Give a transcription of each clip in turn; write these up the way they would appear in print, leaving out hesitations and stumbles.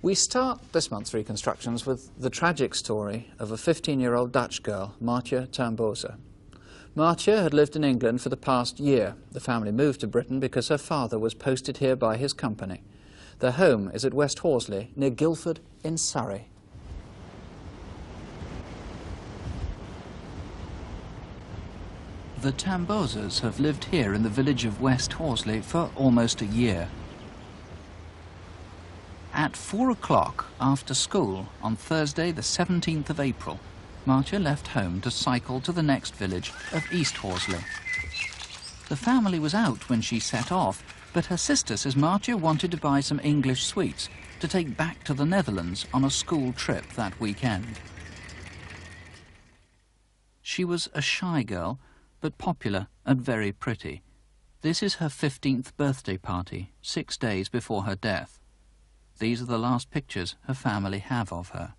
We start this month's reconstructions with the tragic story of a 15-year-old Dutch girl, Martia Tamboezer. Martia had lived in England for the past year. The family moved to Britain because her father was posted here by his company. Their home is at West Horsley, near Guildford in Surrey. The Tamboezers have lived here in the village of West Horsley for almost a year. At 4 o'clock after school on Thursday the 17th of April, Martia left home to cycle to the next village of East Horsley. The family was out when she set off, but her sister says Martia wanted to buy some English sweets to take back to the Netherlands on a school trip that weekend. She was a shy girl, but popular and very pretty. This is her 15th birthday party, 6 days before her death. These are the last pictures her family have of her.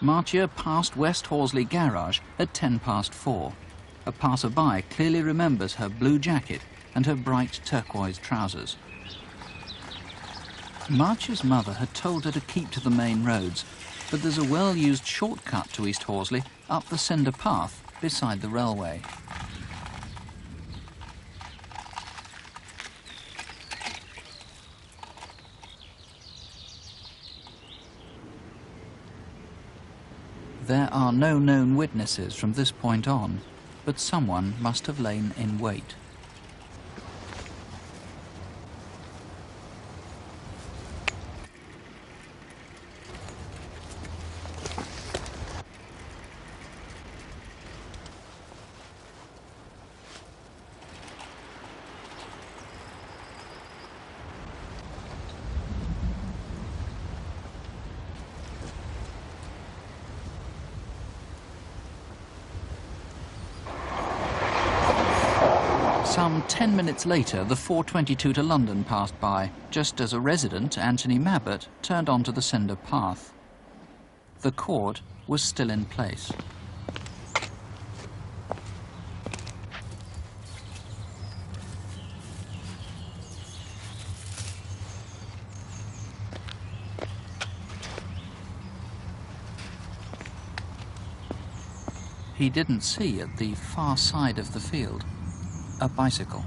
Martia passed West Horsley Garage at 4:10. A passer-by clearly remembers her blue jacket and her bright turquoise trousers. Martia's mother had told her to keep to the main roads, but there's a well-used shortcut to East Horsley up the cinder path beside the railway. There are no known witnesses from this point on, but someone must have lain in wait. Some 10 minutes later, the 4:22 to London passed by, just as a resident, Anthony Mabbott, turned onto the cinder path. The cord was still in place. He didn't see at the far side of the field a bicycle.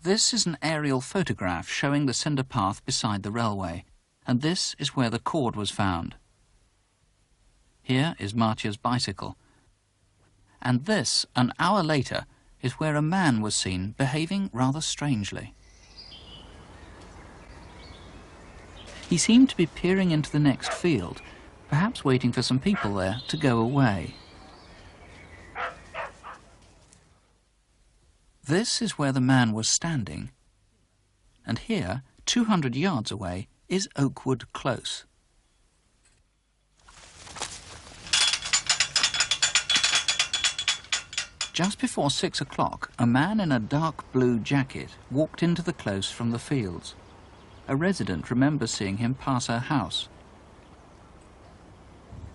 This is an aerial photograph showing the cinder path beside the railway, and this is where the cord was found. Here is Martia's bicycle, and this, an hour later, is where a man was seen behaving rather strangely. He seemed to be peering into the next field, perhaps waiting for some people there to go away. This is where the man was standing, and here, 200 yards away, is Oakwood Close. Just before 6 o'clock, a man in a dark blue jacket walked into the close from the fields. A resident remembers seeing him pass her house.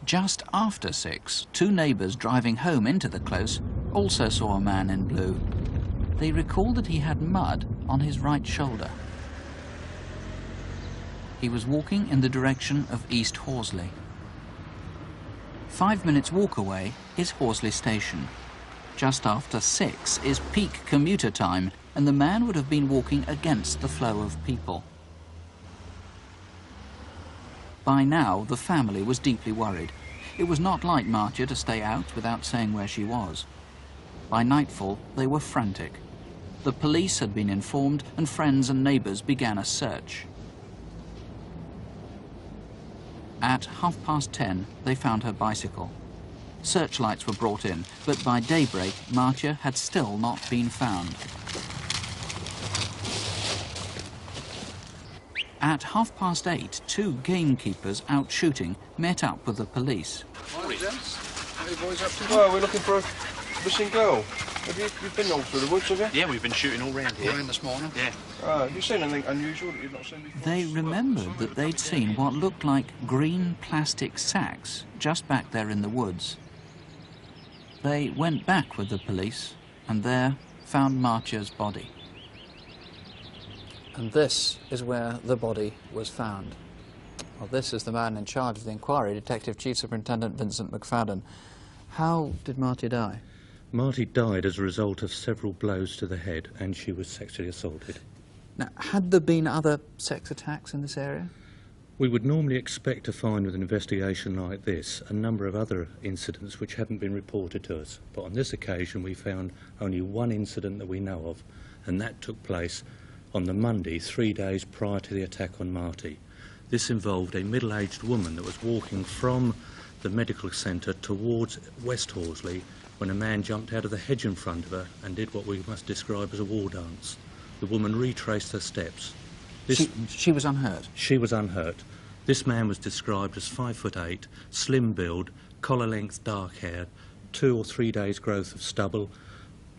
Just after 6, 2 neighbours driving home into the close also saw a man in blue. They recalled that he had mud on his right shoulder. He was walking in the direction of East Horsley. 5 minutes walk away is Horsley Station. Just after 6 is peak commuter time, and the man would have been walking against the flow of people. By now, the family was deeply worried. It was not like Martia to stay out without saying where she was. By nightfall, they were frantic. The police had been informed, and friends and neighbours began a search. At 10:30, they found her bicycle. Searchlights were brought in, but by daybreak, Martia had still not been found. At 8:30, 2 gamekeepers out shooting met up with the police. Morning, gents. What are you boys up to? Well, we're looking for a missing girl. Have you been all through the woods, have you? Yeah, we've been shooting all round here. All in this morning? Yeah. Have you seen anything unusual that you've not seen before? They remembered that they'd seen what looked like green plastic sacks just back there in the woods. They went back with the police, and there found Martia's body. And this is where the body was found. Well, this is the man in charge of the inquiry, Detective Chief Superintendent Vincent McFadden. How did Martia die? Martia died as a result of several blows to the head, and she was sexually assaulted. Now, had there been other sex attacks in this area? We would normally expect to find with an investigation like this a number of other incidents which haven't been reported to us. But on this occasion we found only one incident that we know of, and that took place on the Monday, 3 days prior to the attack on Martia. This involved a middle-aged woman that was walking from the medical centre towards West Horsley when a man jumped out of the hedge in front of her and did what we must describe as a war dance. The woman retraced her steps. She was unhurt? She was unhurt. This man was described as 5'8", slim build, collar-length dark hair, 2 or 3 days growth of stubble,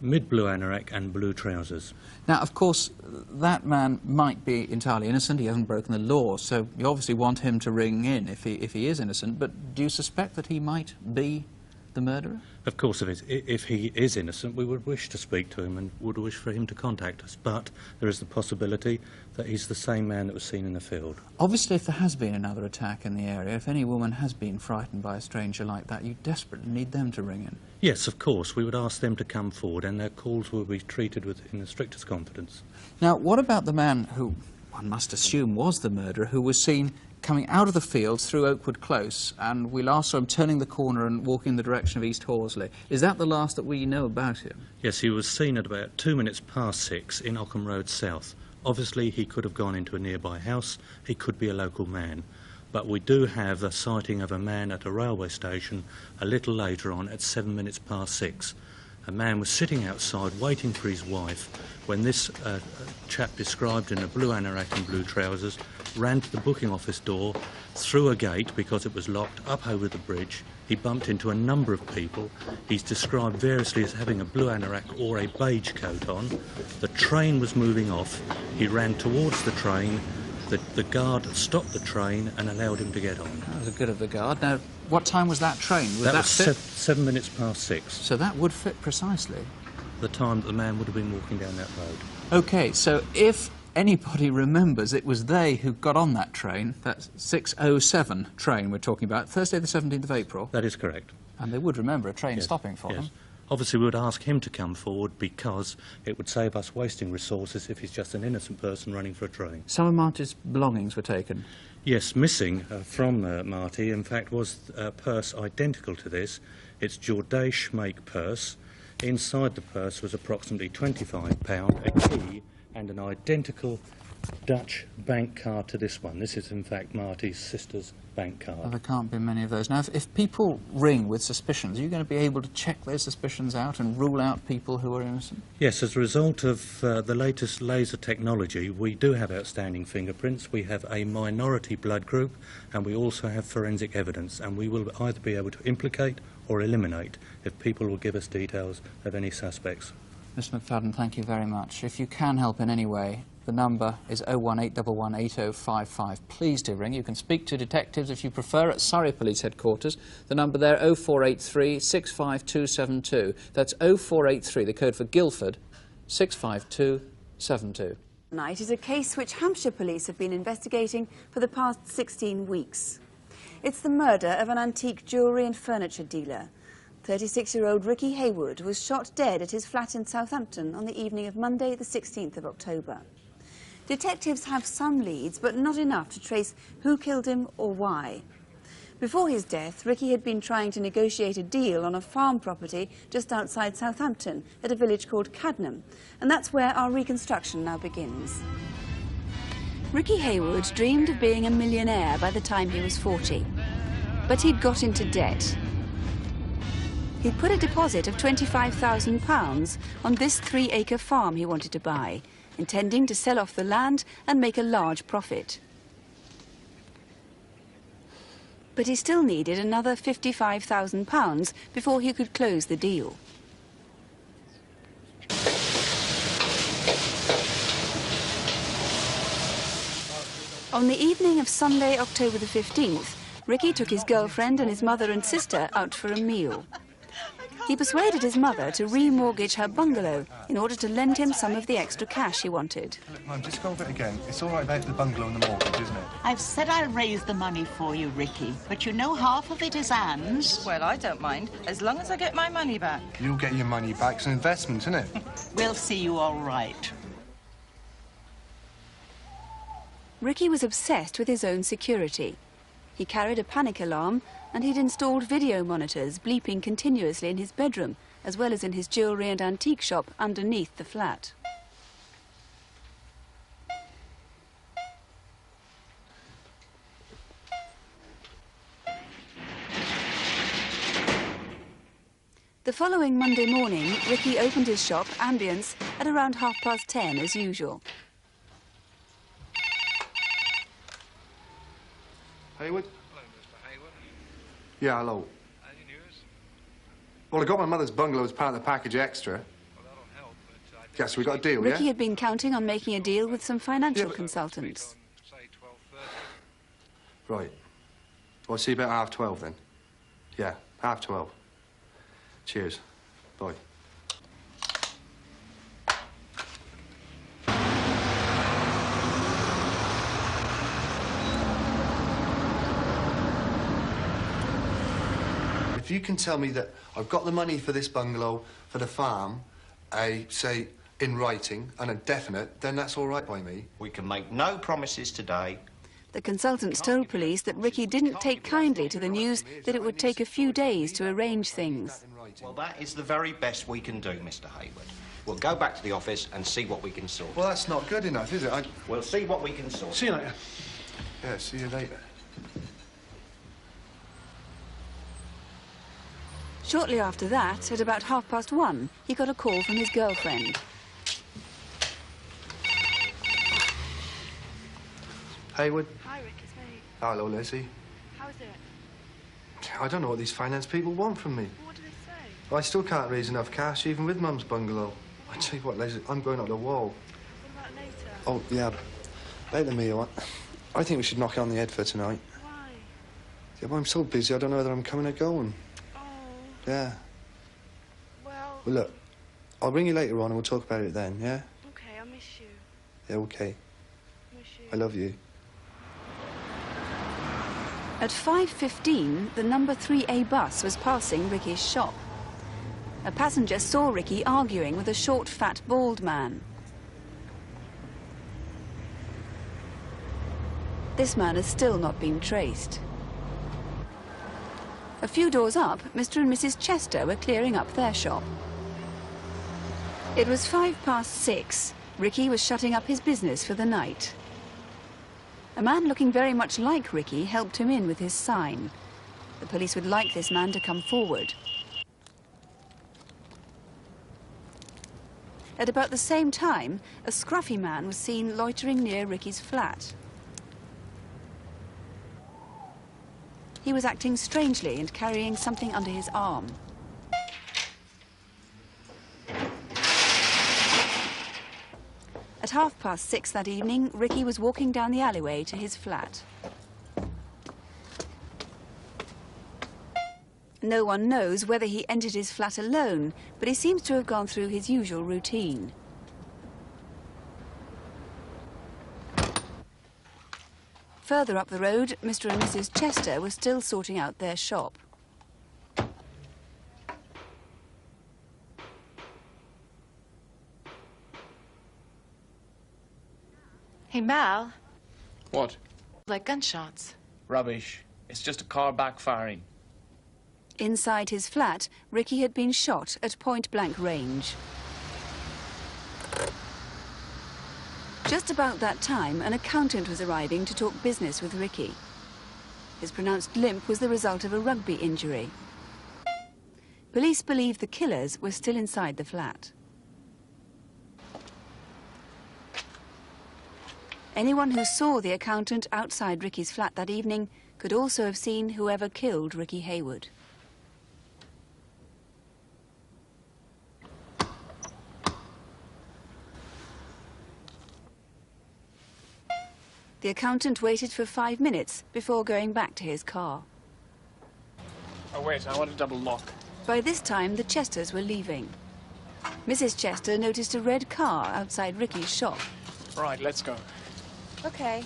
mid-blue anorak and blue trousers. Now, of course, that man might be entirely innocent. He hasn't broken the law, so you obviously want him to ring in if he is innocent. But do you suspect that he might be the murderer? Of course, if he is innocent, we would wish to speak to him and would wish for him to contact us. But there is the possibility that he's the same man that was seen in the field. Obviously, if there has been another attack in the area, if any woman has been frightened by a stranger like that, you desperately need them to ring in. Yes, of course. We would ask them to come forward, and their calls will be treated in the strictest confidence. Now, what about the man who, one must assume, was the murderer, who was seen coming out of the fields through Oakwood Close, and we last saw him turning the corner and walking in the direction of East Horsley? Is that the last that we know about him? Yes, he was seen at about 2 minutes past 6 in Ockham Road South. Obviously, he could have gone into a nearby house. He could be a local man. But we do have a sighting of a man at a railway station a little later on at 7 minutes past 6. A man was sitting outside waiting for his wife when this chap described in a blue anorak and blue trousers ran to the booking office door, through a gate because it was locked, up over the bridge. He bumped into a number of people. He's described variously as having a blue anorak or a beige coat on. The train was moving off. He ran towards the train. The guard stopped the train and allowed him to get on. That was good of the guard. Now, what time was that train? That was 7 minutes past 6. So that would fit precisely the time that the man would have been walking down that road. OK, so if anybody remembers, it was they who got on that train, that 6:07 train we're talking about, Thursday the 17th of April. That is correct. And they would remember a train stopping for them. Obviously, we would ask him to come forward because it would save us wasting resources if he's just an innocent person running for a train. Some of Martia's belongings were taken? Yes, missing from Martia, in fact, was a purse identical to this. It's Jordache make purse. Inside the purse was approximately £25, a key, and an identical Dutch bank card to this one. This is, in fact, Martia's sister's bank card. Well, there can't be many of those. Now, if people ring with suspicions, are you going to be able to check those suspicions out and rule out people who are innocent? Yes, as a result of the latest laser technology, we do have outstanding fingerprints, we have a minority blood group, and we also have forensic evidence, and we will either be able to implicate or eliminate if people will give us details of any suspects. Mr McFadden, thank you very much. If you can help in any way, the number is 018118055. Please do ring. You can speak to detectives if you prefer at Surrey Police Headquarters. The number there, 0483 65272. That's 0483, the code for Guildford, 65272. Tonight is a case which Hampshire Police have been investigating for the past 16 weeks. It's the murder of an antique jewellery and furniture dealer. 36-year-old Ricky Haywood was shot dead at his flat in Southampton on the evening of Monday, the 16th of October. Detectives have some leads, but not enough to trace who killed him or why. Before his death, Ricky had been trying to negotiate a deal on a farm property just outside Southampton at a village called Cadnam, and that's where our reconstruction now begins. Ricky Haywood dreamed of being a millionaire by the time he was 40, but he'd got into debt. He'd put a deposit of £25,000 on this 3-acre farm he wanted to buy, intending to sell off the land and make a large profit. But he still needed another £55,000 before he could close the deal. On the evening of Sunday, October the 15th, Ricky took his girlfriend and his mother and sister out for a meal. I He persuaded his mother to remortgage her bungalow in order to lend him some of the extra cash he wanted. Look, Mum, just go over it again. It's all right about the bungalow and the mortgage, isn't it? I've said I'll raise the money for you, Ricky, but you know half of it is Anne's. Well, I don't mind, as long as I get my money back. You'll get your money back. It's an investment, isn't it? We'll see you all right. Ricky was obsessed with his own security. He carried a panic alarm and he'd installed video monitors bleeping continuously in his bedroom, as well as in his jewellery and antique shop underneath the flat. The following Monday morning, Ricky opened his shop, Ambience, at around 10:30 as usual. Haywood? Hello, Mr. Haywood. Yeah, hello. Any news? Well, I got my mother's bungalow as part of the package extra. Well, that'll help, but I think... Yes, we got a deal, Ricky yeah? had been counting on making a deal with some financial consultants. Say 12:30. Right. Well, I'll see you about 12:30 then. Yeah, 12:30. Cheers. Bye. If you can tell me that I've got the money for this bungalow, for the farm, say, in writing, and a definite, then that's all right by me. We can make no promises today. The consultants told police that Ricky didn't take kindly to the news that it would take a few days to arrange things. Well, that is the very best we can do, Mr. Haywood. We'll go back to the office and see what we can sort. Well, that's not good enough, is it? We'll see what we can sort. See you later. Yeah, see you later. Shortly after that, at about 1:30, he got a call from his girlfriend. Haywood? Hi, Rick, it's me. Hello, Leslie. How's it? I don't know what these finance people want from me. What do they say? I still can't raise enough cash, even with Mum's bungalow. I tell you what, Leslie, I'm going up the wall. What about later? Oh, yeah, later, Mia. I think we should knock it on the head for tonight. Why? Yeah, well, I'm so busy, I don't know whether I'm coming or going. Oh. Yeah. Well, Well, look, I'll ring you later on and we'll talk about it then, yeah? okay, I miss you. Yeah, okay. Miss you. I love you. At 5:15, the number 3A bus was passing Ricky's shop. A passenger saw Ricky arguing with a short, fat, bald man. This man has still not been traced. A few doors up, Mr. and Mrs. Chester were clearing up their shop. It was 6:05. Ricky was shutting up his business for the night. A man looking very much like Ricky helped him in with his sign. The police would like this man to come forward. At about the same time, a scruffy man was seen loitering near Ricky's flat. He was acting strangely and carrying something under his arm. At 6:30 that evening, Ricky was walking down the alleyway to his flat. No one knows whether he entered his flat alone, but he seems to have gone through his usual routine. Further up the road, Mr. and Mrs. Chester were still sorting out their shop. Hey, Mal. What? Like gunshots. Rubbish. It's just a car backfiring. Inside his flat, Ricky had been shot at point-blank range. Just about that time, an accountant was arriving to talk business with Ricky. His pronounced limp was the result of a rugby injury. Police believe the killers were still inside the flat. Anyone who saw the accountant outside Ricky's flat that evening could also have seen whoever killed Ricky Haywood. The accountant waited for 5 minutes before going back to his car. Oh, wait, I want a double lock. By this time, the Chesters were leaving. Mrs. Chester noticed a red car outside Ricky's shop. Right, let's go. Okay.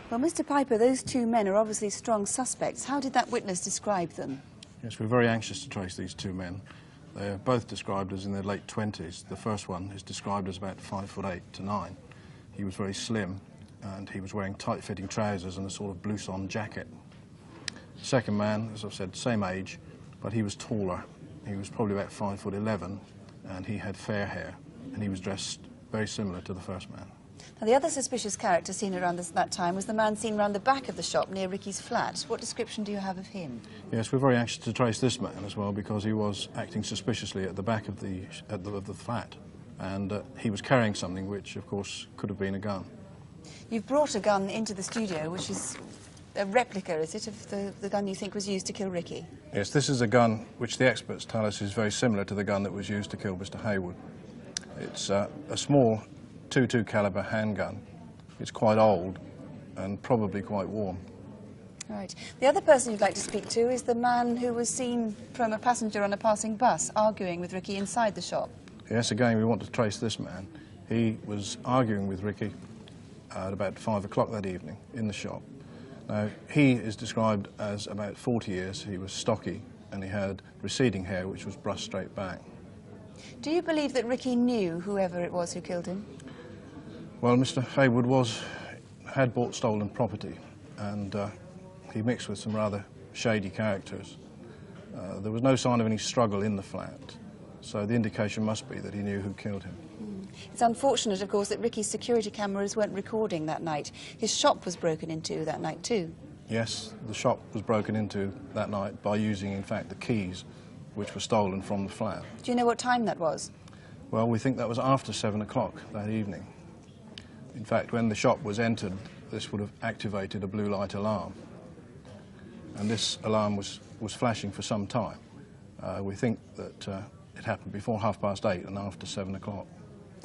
Well, Mr. Piper, those two men are obviously strong suspects. How did that witness describe them? Yes, we're very anxious to trace these two men. They're both described as in their late 20s. The first one is described as about 5'8" to 9". He was very slim, and he was wearing tight-fitting trousers and a sort of blouson jacket. The second man, as I've said, same age, but he was taller. He was probably about 5'11", and he had fair hair, and he was dressed very similar to the first man. Now, the other suspicious character seen around that time was the man seen round the back of the shop near Ricky's flat. What description do you have of him? Yes, we're very anxious to trace this man as well, because he was acting suspiciously at the back of the flat, and he was carrying something which, of course, could have been a gun. You've brought a gun into the studio, which is a replica, is it, of the gun you think was used to kill Ricky? Yes, this is a gun which the experts tell us is very similar to the gun that was used to kill Mr. Haywood. It's a small .22 caliber handgun. It's quite old and probably quite warm. Right. The other person you'd like to speak to is the man who was seen from a passenger on a passing bus arguing with Ricky inside the shop. Yes, again, we want to trace this man. He was arguing with Ricky at about 5 o'clock that evening in the shop. Now, he is described as about 40 years. He was stocky and he had receding hair which was brushed straight back. Do you believe that Ricky knew whoever it was who killed him? Well, Mr. Haywood had bought stolen property, and he mixed with some rather shady characters. There was no sign of any struggle in the flat, so the indication must be that he knew who killed him. It's unfortunate, of course, that Ricky's security cameras weren't recording that night. His shop was broken into that night too. Yes, the shop was broken into that night by using, in fact, the keys which were stolen from the flat. Do you know what time that was? Well, we think that was after 7 o'clock that evening. In fact, when the shop was entered, this would have activated a blue light alarm. And this alarm was flashing for some time. We think that it happened before 8:30 and after 7 o'clock.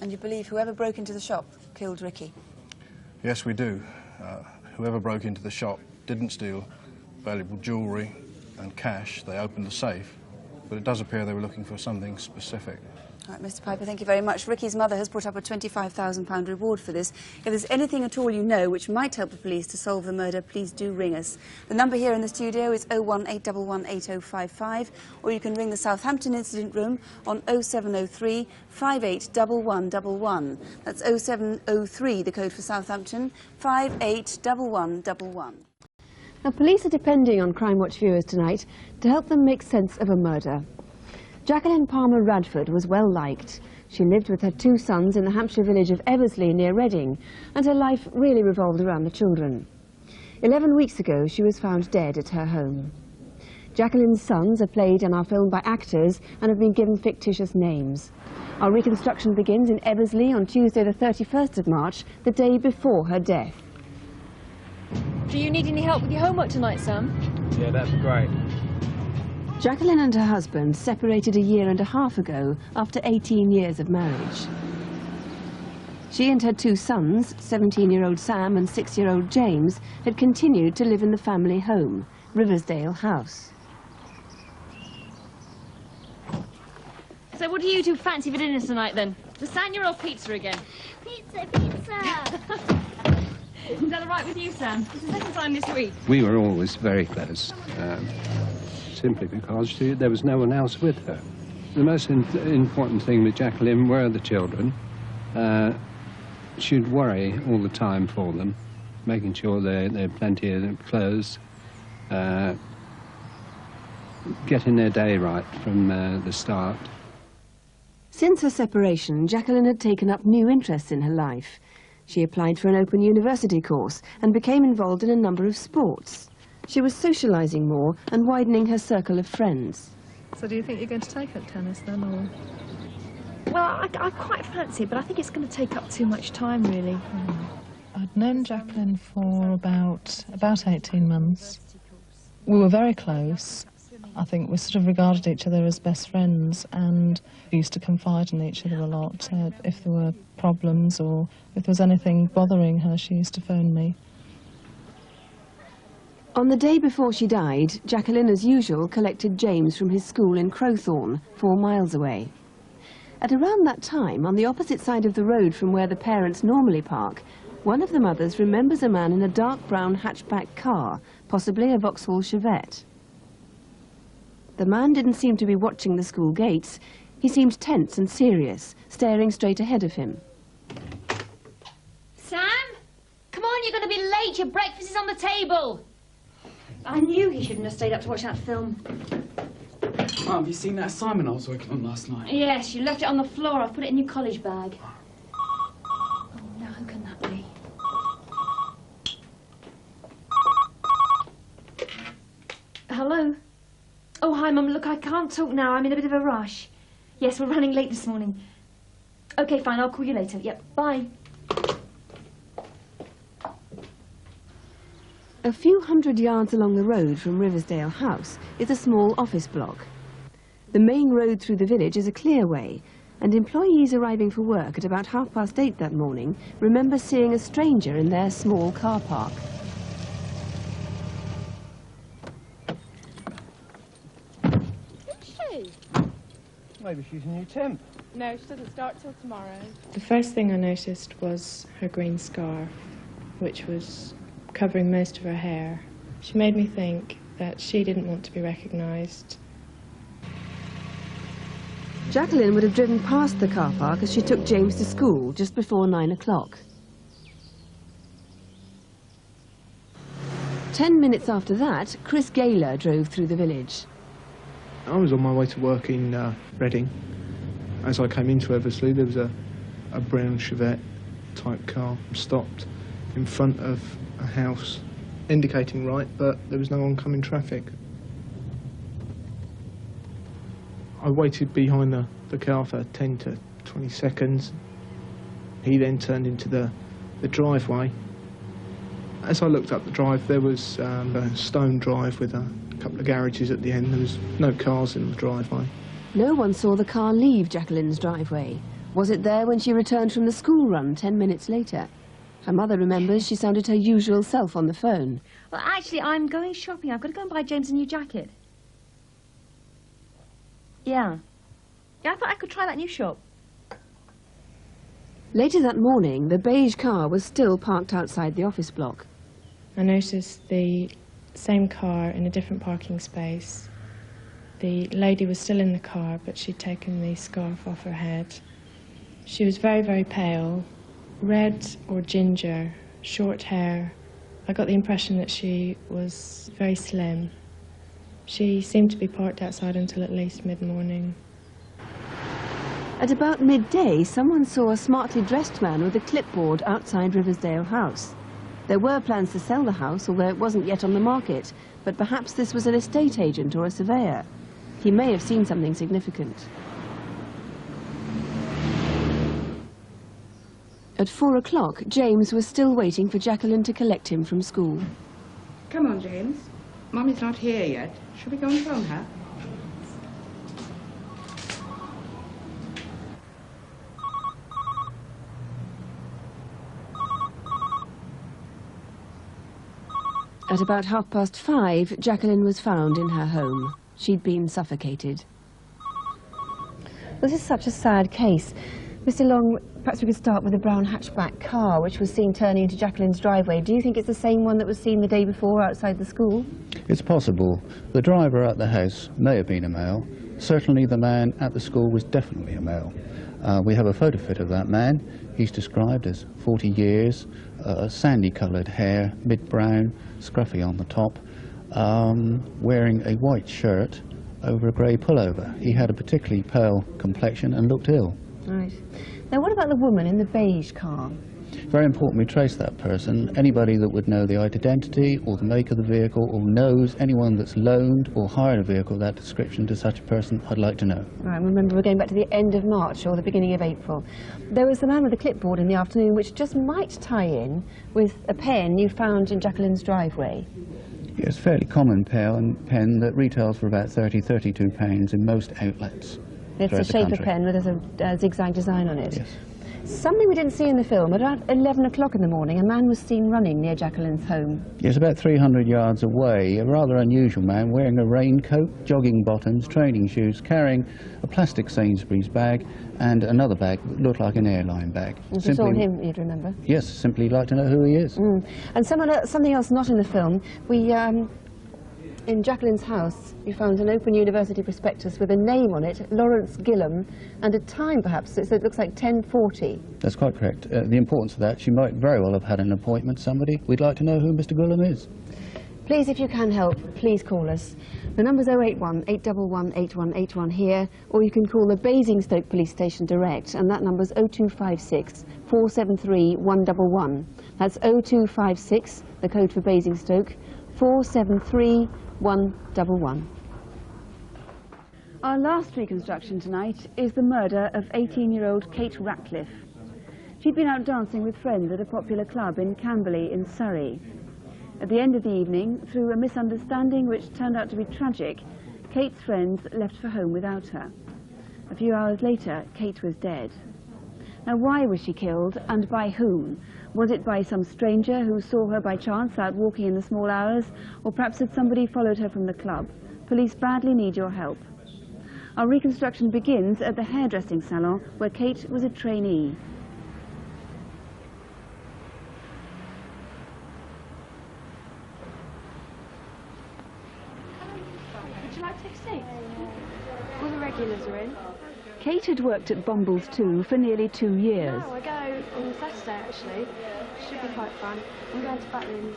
And you believe whoever broke into the shop killed Ricky? Yes, we do. Whoever broke into the shop didn't steal valuable jewellery and cash. They opened the safe, but it does appear they were looking for something specific. All right, Mr. Piper, thank you very much. Ricky's mother has put up a £25,000 reward for this. If there's anything at all you know which might help the police to solve the murder, please do ring us. The number here in the studio is 018118055, or you can ring the Southampton Incident Room on 0703 581111. That's 0703, the code for Southampton, 581111. Now, police are depending on Crimewatch viewers tonight to help them make sense of a murder. Jacqueline Palmer Radford was well liked. She lived with her two sons in the Hampshire village of Eversley near Reading, and her life really revolved around the children. 11 weeks ago, she was found dead at her home. Jacqueline's sons are played in our film by actors and have been given fictitious names. Our reconstruction begins in Eversley on Tuesday the 31st of March, the day before her death. Do you need any help with your homework tonight, Sam? Yeah, that'd be great. Jacqueline and her husband separated a year and a half ago after 18 years of marriage. She and her two sons, 17-year-old Sam and 6-year-old James, had continued to live in the family home, Riversdale House. So what do you two fancy for dinner tonight, then? Lasagna or pizza again? Pizza, pizza! Is that all right with you, Sam? It's the second time this week. We were always very close, simply because there was no one else with her. The most important thing with Jacqueline were the children. She'd worry all the time for them, making sure they had plenty of clothes, getting their day right from the start. Since her separation, Jacqueline had taken up new interests in her life. She applied for an open university course and became involved in a number of sports. She was socialising more and widening her circle of friends. So do you think you're going to take up tennis then, or...? Well, I quite fancy it, but I think it's going to take up too much time, really. I'd known Jacqueline for about 18 months. We were very close. I think we sort of regarded each other as best friends, and we used to confide in each other a lot. If there were problems or if there was anything bothering her, she used to phone me. On the day before she died, Jacqueline, as usual, collected James from his school in Crowthorne, 4 miles away. At around that time, on the opposite side of the road from where the parents normally park, one of the mothers remembers a man in a dark brown hatchback car, possibly a Vauxhall Chevette. The man didn't seem to be watching the school gates. He seemed tense and serious, staring straight ahead of him. Sam? Come on, you're going to be late. Your breakfast is on the table. I knew he shouldn't have stayed up to watch that film. Oh, have you seen that assignment I was working on last night? Yes, you left it on the floor. I've put it in your college bag. Oh, now who can that be? Hello? Oh, hi, Mum. Look, I can't talk now. I'm in a bit of a rush. Yes, we're running late this morning. OK, fine. I'll call you later. Yep, bye. A few hundred yards along the road from Riversdale House is a small office block. The main road through the village is a clear way, and employees arriving for work at about 8:30 that morning remember seeing a stranger in their small car park. Who's she? Maybe she's a new temp. No, she doesn't start till tomorrow. The first thing I noticed was her green scarf, which was covering most of her hair. She made me think that she didn't want to be recognised. Jacqueline would have driven past the car park as she took James to school just before 9 o'clock. 10 minutes after that, Chris Gaylor drove through the village. I was on my way to work in Reading. As I came into Eversley, there was a brown Chevette type car stopped in front of a house, indicating right, but there was no oncoming traffic. I waited behind the car for 10 to 20 seconds. He then turned into the driveway. As I looked up the drive, there was a stone drive with a couple of garages at the end. There was no cars in the driveway. No one saw the car leave Jacqueline's driveway. Was it there when she returned from the school run 10 minutes later? Her mother remembers she sounded her usual self on the phone. Well, actually, I'm going shopping. I've got to go and buy James a new jacket. Yeah. Yeah, I thought I could try that new shop. Later that morning, the beige car was still parked outside the office block. I noticed the same car in a different parking space. The lady was still in the car, but she'd taken the scarf off her head. She was very, very pale, red or ginger, short hair. I got the impression that she was very slim. She seemed to be parked outside until at least mid-morning. At about midday, someone saw a smartly dressed man with a clipboard outside Riversdale House. There were plans to sell the house, although it wasn't yet on the market, but perhaps this was an estate agent or a surveyor. He may have seen something significant. At 4 o'clock, James was still waiting for Jacqueline to collect him from school. Come on, James. Mummy's not here yet. Shall we go and phone her? At about 5:30, Jacqueline was found in her home. She'd been suffocated. This is such a sad case. Mr. Long, perhaps we could start with the brown hatchback car, which was seen turning into Jacqueline's driveway. Do you think it's the same one that was seen the day before outside the school? It's possible. The driver at the house may have been a male. Certainly the man at the school was definitely a male. We have a photo fit of that man. He's described as 40 years, sandy-coloured hair, mid-brown, scruffy on the top, wearing a white shirt over a grey pullover. He had a particularly pale complexion and looked ill. Right. Now, what about the woman in the beige car? very important we trace that person. Anybody that would know the identity or the make of the vehicle or knows anyone that's loaned or hired a vehicle of that description to such a person, I'd like to know. Right, remember we're going back to the end of March or the beginning of April. There was the man with the clipboard in the afternoon, which just might tie in with a pen you found in Jacqueline's driveway. It's a fairly common pen that retails for about £30–32 in most outlets. It's a shaper pen with a zigzag design on it. Yes. Something we didn't see in the film, at about 11 o'clock in the morning, a man was seen running near Jacqueline's home. Yes, about 300 yards away, a rather unusual man wearing a raincoat, jogging bottoms, training shoes, carrying a plastic Sainsbury's bag and another bag that looked like an airline bag. If you saw him, you'd remember. Yes, simply like to know who he is. And something else not in the film, in Jacqueline's house, we found an open university prospectus with a name on it, Lawrence Gillam, and a time perhaps, so it looks like 10:40. That's quite correct. The importance of that, she might very well have had an appointment with somebody. We'd like to know who Mr. Gillam is. Please, if you can help, please call us. The number's 081 811 8181 here, or you can call the Basingstoke Police Station direct, and that number's 0256 473 111. That's 0256, the code for Basingstoke, 473 111. Our last reconstruction tonight is the murder of 18-year-old Kate Rackliff. She'd been out dancing with friends at a popular club in Camberley in Surrey. At the end of the evening, through a misunderstanding which turned out to be tragic, Kate's friends left for home without her. A few hours later, Kate was dead. Now, why was she killed, and by whom? Was it by some stranger who saw her by chance out walking in the small hours, or perhaps had somebody followed her from the club? Police badly need your help. Our reconstruction begins at the hairdressing salon where Kate was a trainee. Would you like to take a seat? All the regulars are in. Kate had worked at Bomble's too for nearly 2 years. No, I go on Saturday actually. Should be quite fun. I'm going to Butlins.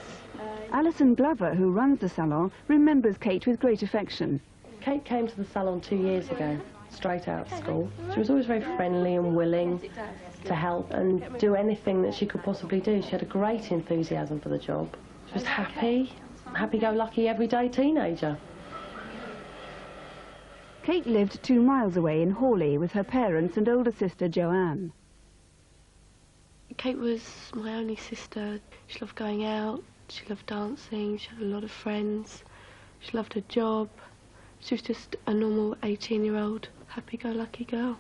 Alison Glover, who runs the salon, remembers Kate with great affection. Kate came to the salon 2 years ago, straight out of school. She was always very friendly and willing to help and do anything that she could possibly do. She had a great enthusiasm for the job. She was happy-go-lucky, everyday teenager. Kate lived 2 miles away in Horsley with her parents and older sister Joanne. Kate was my only sister. She loved going out, she loved dancing, she had a lot of friends, she loved her job. She was just a normal 18-year-old, happy-go-lucky girl.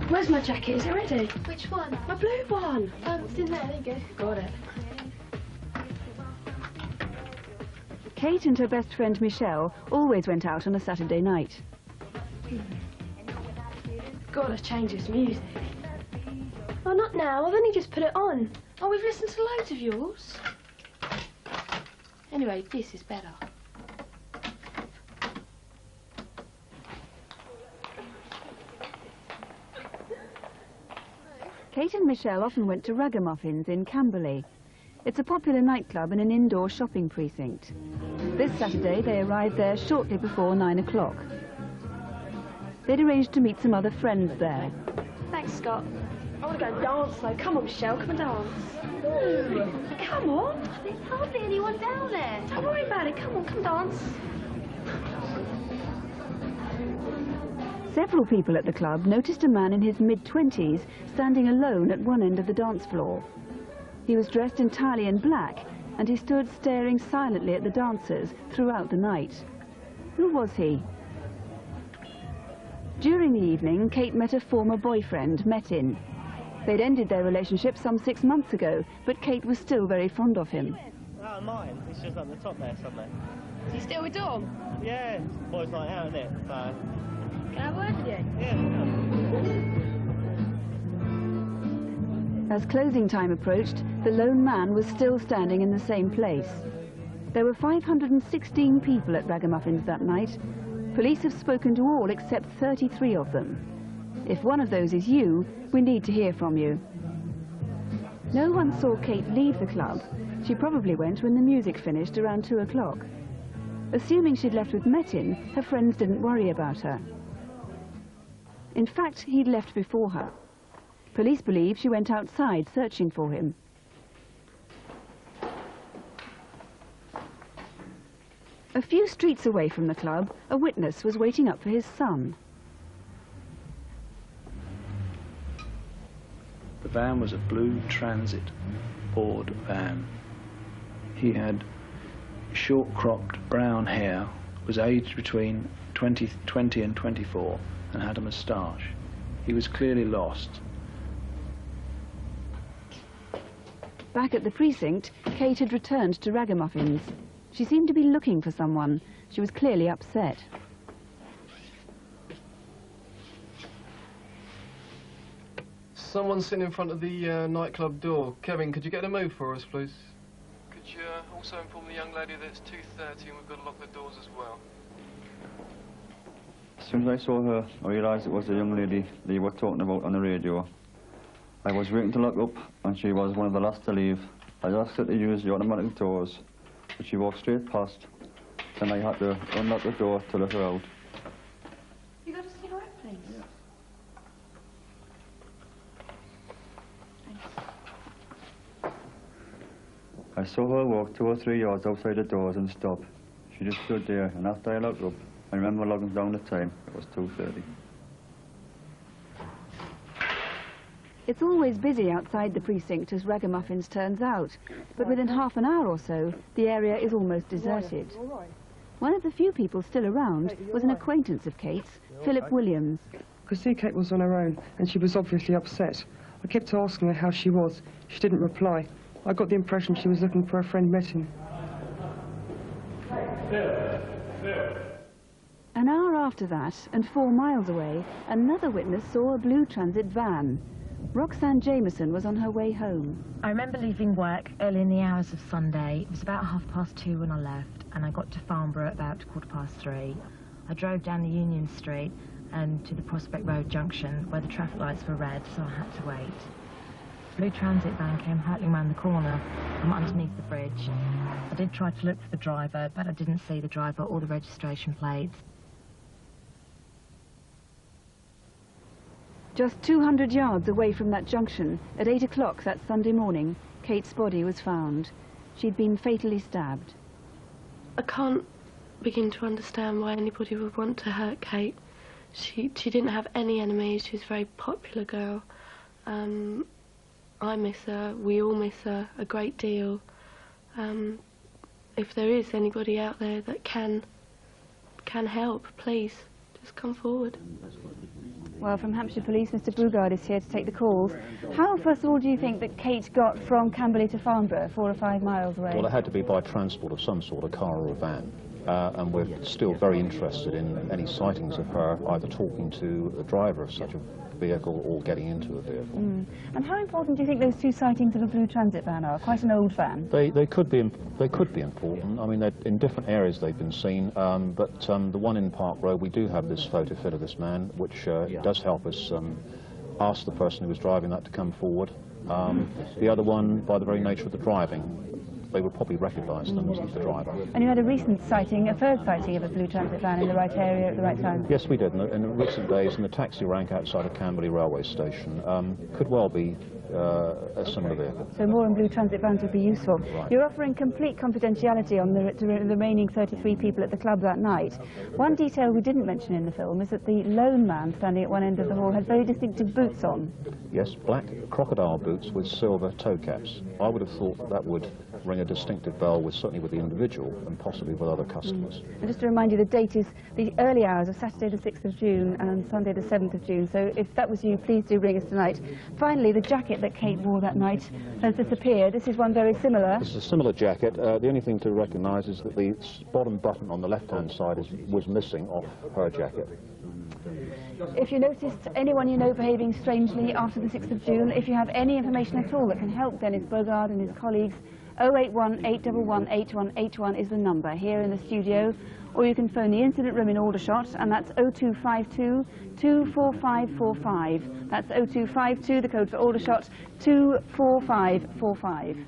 Where's my jacket? Is it ready? Which one? My blue one. It's in there, there you go. Got it. Kate and her best friend Michelle always went out on a Saturday night. Gotta change this music. Oh, not now. I've only just put it on. Oh, we've listened to loads of yours. Anyway, this is better. Kate and Michelle often went to Ragamuffins in Camberley. It's a popular nightclub and an indoor shopping precinct. This Saturday they arrived there shortly before 9 o'clock. They'd arranged to meet some other friends there. Thanks, Scott. I want to go and dance, though. Come on, Michelle, come and dance. Ooh. Come on. There's hardly anyone down there. Don't worry about it. Come on, come dance. Several people at the club noticed a man in his mid-20s standing alone at one end of the dance floor. He was dressed entirely in black, and he stood staring silently at the dancers throughout the night. Who was he? During the evening, Kate met a former boyfriend, Metin. They'd ended their relationship some 6 months ago, but Kate was still very fond of him. Oh, mine. It's just up the top there, somewhere. Is he still with Dawn? Yeah, boys night out, isn't it? So... Can I have a word with you? Yeah. As closing time approached, the lone man was still standing in the same place. There were 516 people at Ragamuffins that night. Police have spoken to all except 33 of them. If one of those is you, we need to hear from you. No one saw Kate leave the club. She probably went when the music finished around 2 o'clock. Assuming she'd left with Metin, her friends didn't worry about her. In fact, he'd left before her. Police believe she went outside searching for him. A few streets away from the club, a witness was waiting up for his son. The van was a blue Transit board van. He had short-cropped brown hair, was aged between 20 and 24, and had a moustache. He was clearly lost. Back at the precinct, Kate had returned to Ragamuffins. She seemed to be looking for someone. She was clearly upset. Someone's sitting in front of the nightclub door. Kevin, could you get a move for us, please? Could you also inform the young lady that it's 2:30 and we've got to lock the doors as well? As soon as I saw her, I realised it was the young lady they were talking about on the radio. I was waiting to lock up, and she was one of the last to leave. I asked her to use the automatic doors, but she walked straight past, and I had to unlock the door to let her out. You got a cigarette, please? Yeah. I saw her walk 2 or 3 yards outside the doors and stop. She just stood there, and after I locked up, I remember logging down the time. It was 2:30. It's always busy outside the precinct, as Ragamuffins turns out, but within half an hour or so, the area is almost deserted. One of the few people still around was an acquaintance of Kate's, Philip Williams. I could see Kate was on her own, and she was obviously upset. I kept asking her how she was. She didn't reply. I got the impression she was looking for her friend Metin. An hour after that, and 4 miles away, another witness saw a blue transit van. Roxanne Jameson was on her way home. I remember leaving work early in the hours of Sunday. It was about 2:30 when I left, and I got to Farnborough at about 3:15. I drove down the Union Street and to the Prospect Road junction where the traffic lights were red, so I had to wait. A blue transit van came hurtling round the corner from underneath the bridge. I did try to look for the driver, but I didn't see the driver or the registration plates. Just 200 yards away from that junction, at 8 o'clock that Sunday morning, Kate's body was found. She'd been fatally stabbed. I can't begin to understand why anybody would want to hurt Kate. She didn't have any enemies. She was a very popular girl. I miss her. We all miss her a great deal. If there is anybody out there that can help, please, just come forward. Well, from Hampshire Police, Mr. Brugard is here to take the calls. How, first of all, do you think that Kate got from Camberley to Farnborough, 4 or 5 miles away? Well, it had to be by transport of some sort, a car or a van. And we're still very interested in any sightings of her either talking to the driver of such a vehicle or getting into a vehicle. And how important do you think those 2 sightings of a blue transit van are? Quite an old van. They could be important. I mean, in different areas they've been seen, but the one in Park Road, we do have this photo fit of this man, which does help us ask the person who was driving that to come forward. The other one, by the very nature of the driving, they would probably recognise them as the driver. And you had a recent sighting, a third sighting of a blue transit van in the right area at the right time? Yes, we did. In the recent days, in the taxi rank outside of Camberley railway station, could well be a similar vehicle. So more and blue transit vans would be useful. Right. You're offering complete confidentiality on the remaining 33 people at the club that night. One detail we didn't mention in the film is that the lone man standing at one end of the hall had very distinctive boots on. Yes, black crocodile boots with silver toe caps. I would have thought that would ring a distinctive bell, certainly with the individual and possibly with other customers. And just to remind you, the date is the early hours of Saturday the 6th of June and Sunday the 7th of June, so if that was you, please do ring us tonight. Finally, the jacket that Kate wore that night has disappeared. This is one very similar. This is a similar jacket. The only thing to recognise is that the bottom button on the left-hand side was missing off her jacket. If you noticed anyone you know behaving strangely after the 6th of June, if you have any information at all that can help Dennis Bogard and his colleagues, 081 811 8181 is the number here in the studio, or you can phone the incident room in Aldershot, and that's 0252 24545. That's 0252, the code for Aldershot, 24545.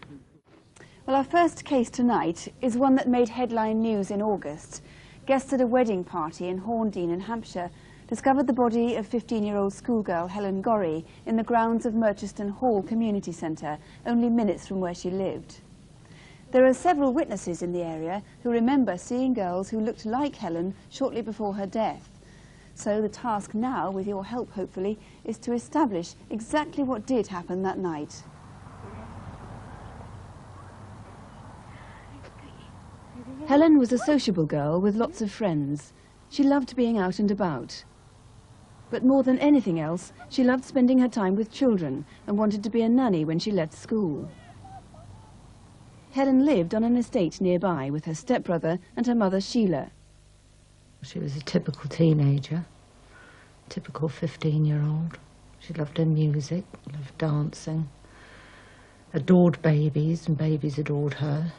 Well, our first case tonight is one that made headline news in August. Guests at a wedding party in Horndean in Hampshire discovered the body of 15-year-old schoolgirl Helen Gorrie in the grounds of Merchiston Hall Community Centre, only minutes from where she lived. There are several witnesses in the area who remember seeing girls who looked like Helen shortly before her death. So the task now, with your help hopefully, is to establish exactly what did happen that night. Helen was a sociable girl with lots of friends. She loved being out and about. But more than anything else, she loved spending her time with children and wanted to be a nanny when she left school. Helen lived on an estate nearby with her stepbrother and her mother Sheila. She was a typical teenager, typical 15-year-old. She loved her music, loved dancing, adored babies, and babies adored her.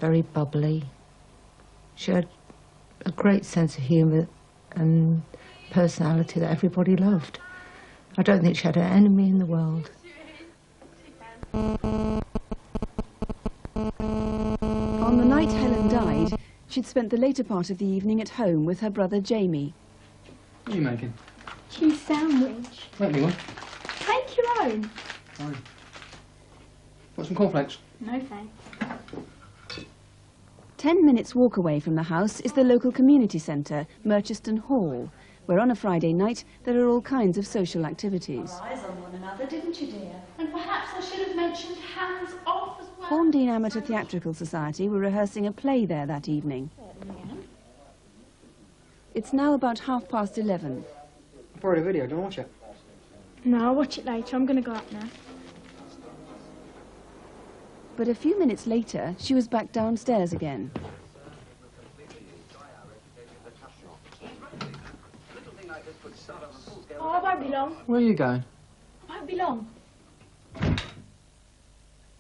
Very bubbly. She had a great sense of humour and personality that everybody loved. I don't think she had an enemy in the world. On the night Helen died, she'd spent the later part of the evening at home with her brother Jamie. What are you making? Cheese sandwich. Make me one. Take your own. Fine. Want some cornflakes? No thanks. 10 minutes walk away from the house is the local community centre, Merchiston Hall, where on a Friday night there are all kinds of social activities. Eyes on one another, didn't you, dear? And perhaps I should have mentioned hands off as well. Horndean Amateur Theatrical Society were rehearsing a play there that evening. It's now about 11:30. I borrowed a video, do you want to watch it? No, I'll watch it later. I'm going to go up now. But a few minutes later, she was back downstairs again. Oh, I won't be long. Where are you going? I won't be long.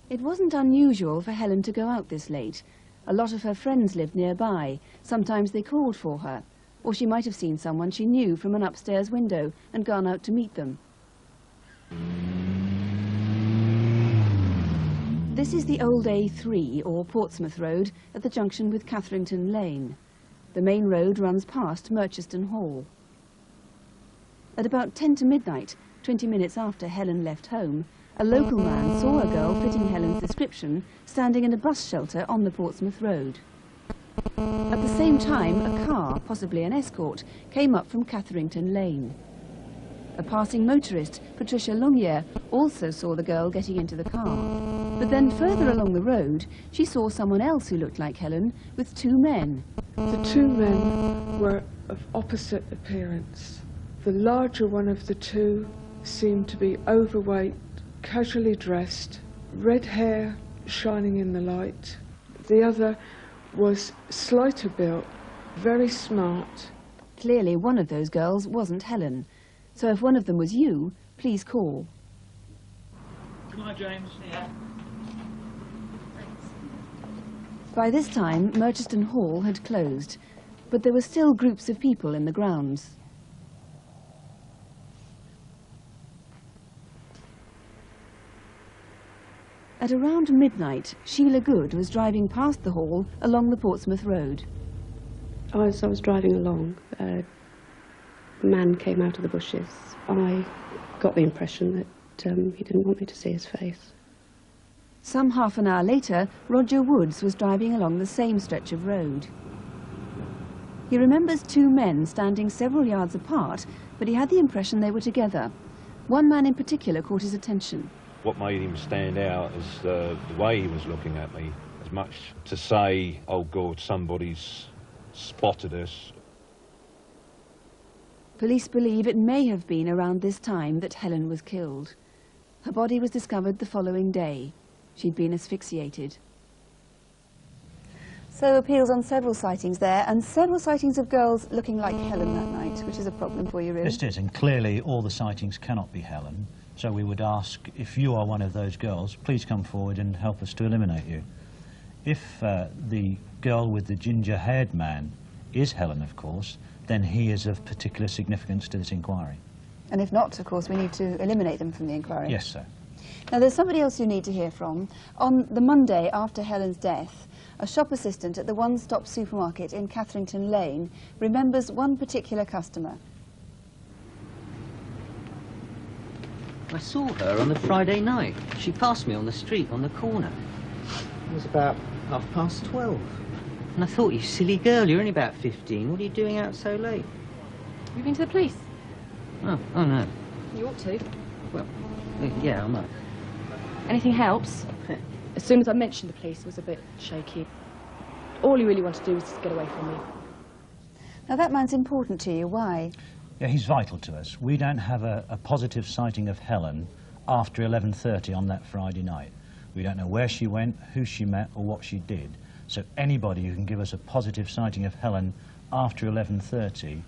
It wasn't unusual for Helen to go out this late. A lot of her friends lived nearby. Sometimes they called for her. Or she might have seen someone she knew from an upstairs window and gone out to meet them. This is the old A3, or Portsmouth Road, at the junction with Catherington Lane. The main road runs past Merchiston Hall. At about 10 to midnight, 20 minutes after Helen left home, a local man saw a girl fitting Helen's description standing in a bus shelter on the Portsmouth Road. At the same time, a car, possibly an escort, came up from Catherington Lane. A passing motorist, Patricia Longier, also saw the girl getting into the car. But then further along the road, she saw someone else who looked like Helen, with two men. The two men were of opposite appearance. The larger one of the two seemed to be overweight, casually dressed, red hair shining in the light. The other was slighter built, very smart. Clearly one of those girls wasn't Helen. So if one of them was you, please call. Good night, James. Yeah. By this time, Merchiston Hall had closed, but there were still groups of people in the grounds. At around midnight, Sheila Good was driving past the hall along the Portsmouth Road. As I was driving along, a man came out of the bushes. I got the impression that he didn't want me to see his face. Some half an hour later, Roger Woods was driving along the same stretch of road. He remembers two men standing several yards apart, but he had the impression they were together. One man in particular caught his attention. What made him stand out is the way he was looking at me, as much to say, oh God, somebody's spotted us. Police believe it may have been around this time that Helen was killed. Her body was discovered the following day. She'd been asphyxiated. So appeals on several sightings there, and several sightings of girls looking like Helen that night, which is a problem for you, really. Yes, it is, and clearly all the sightings cannot be Helen. So we would ask, if you are one of those girls, please come forward and help us to eliminate you. If the girl with the ginger-haired man is Helen, of course, then he is of particular significance to this inquiry. And if not, of course, we need to eliminate them from the inquiry. Yes, sir. Now, there's somebody else you need to hear from. On the Monday after Helen's death, a shop assistant at the one-stop supermarket in Catherington Lane remembers one particular customer. I saw her on the Friday night. She passed me on the street on the corner. It was about 12:30. And I thought, you silly girl, you're only about 15. What are you doing out so late? You been to the police? Oh no. You ought to. Well, yeah, I might. Anything helps? As soon as I mentioned the police, it was a bit shaky. All he really wanted to do was just get away from me. Now, that man's important to you. Why? Yeah, he's vital to us. We don't have a positive sighting of Helen after 11:30 on that Friday night. We don't know where she went, who she met, or what she did. So anybody who can give us a positive sighting of Helen after 11:30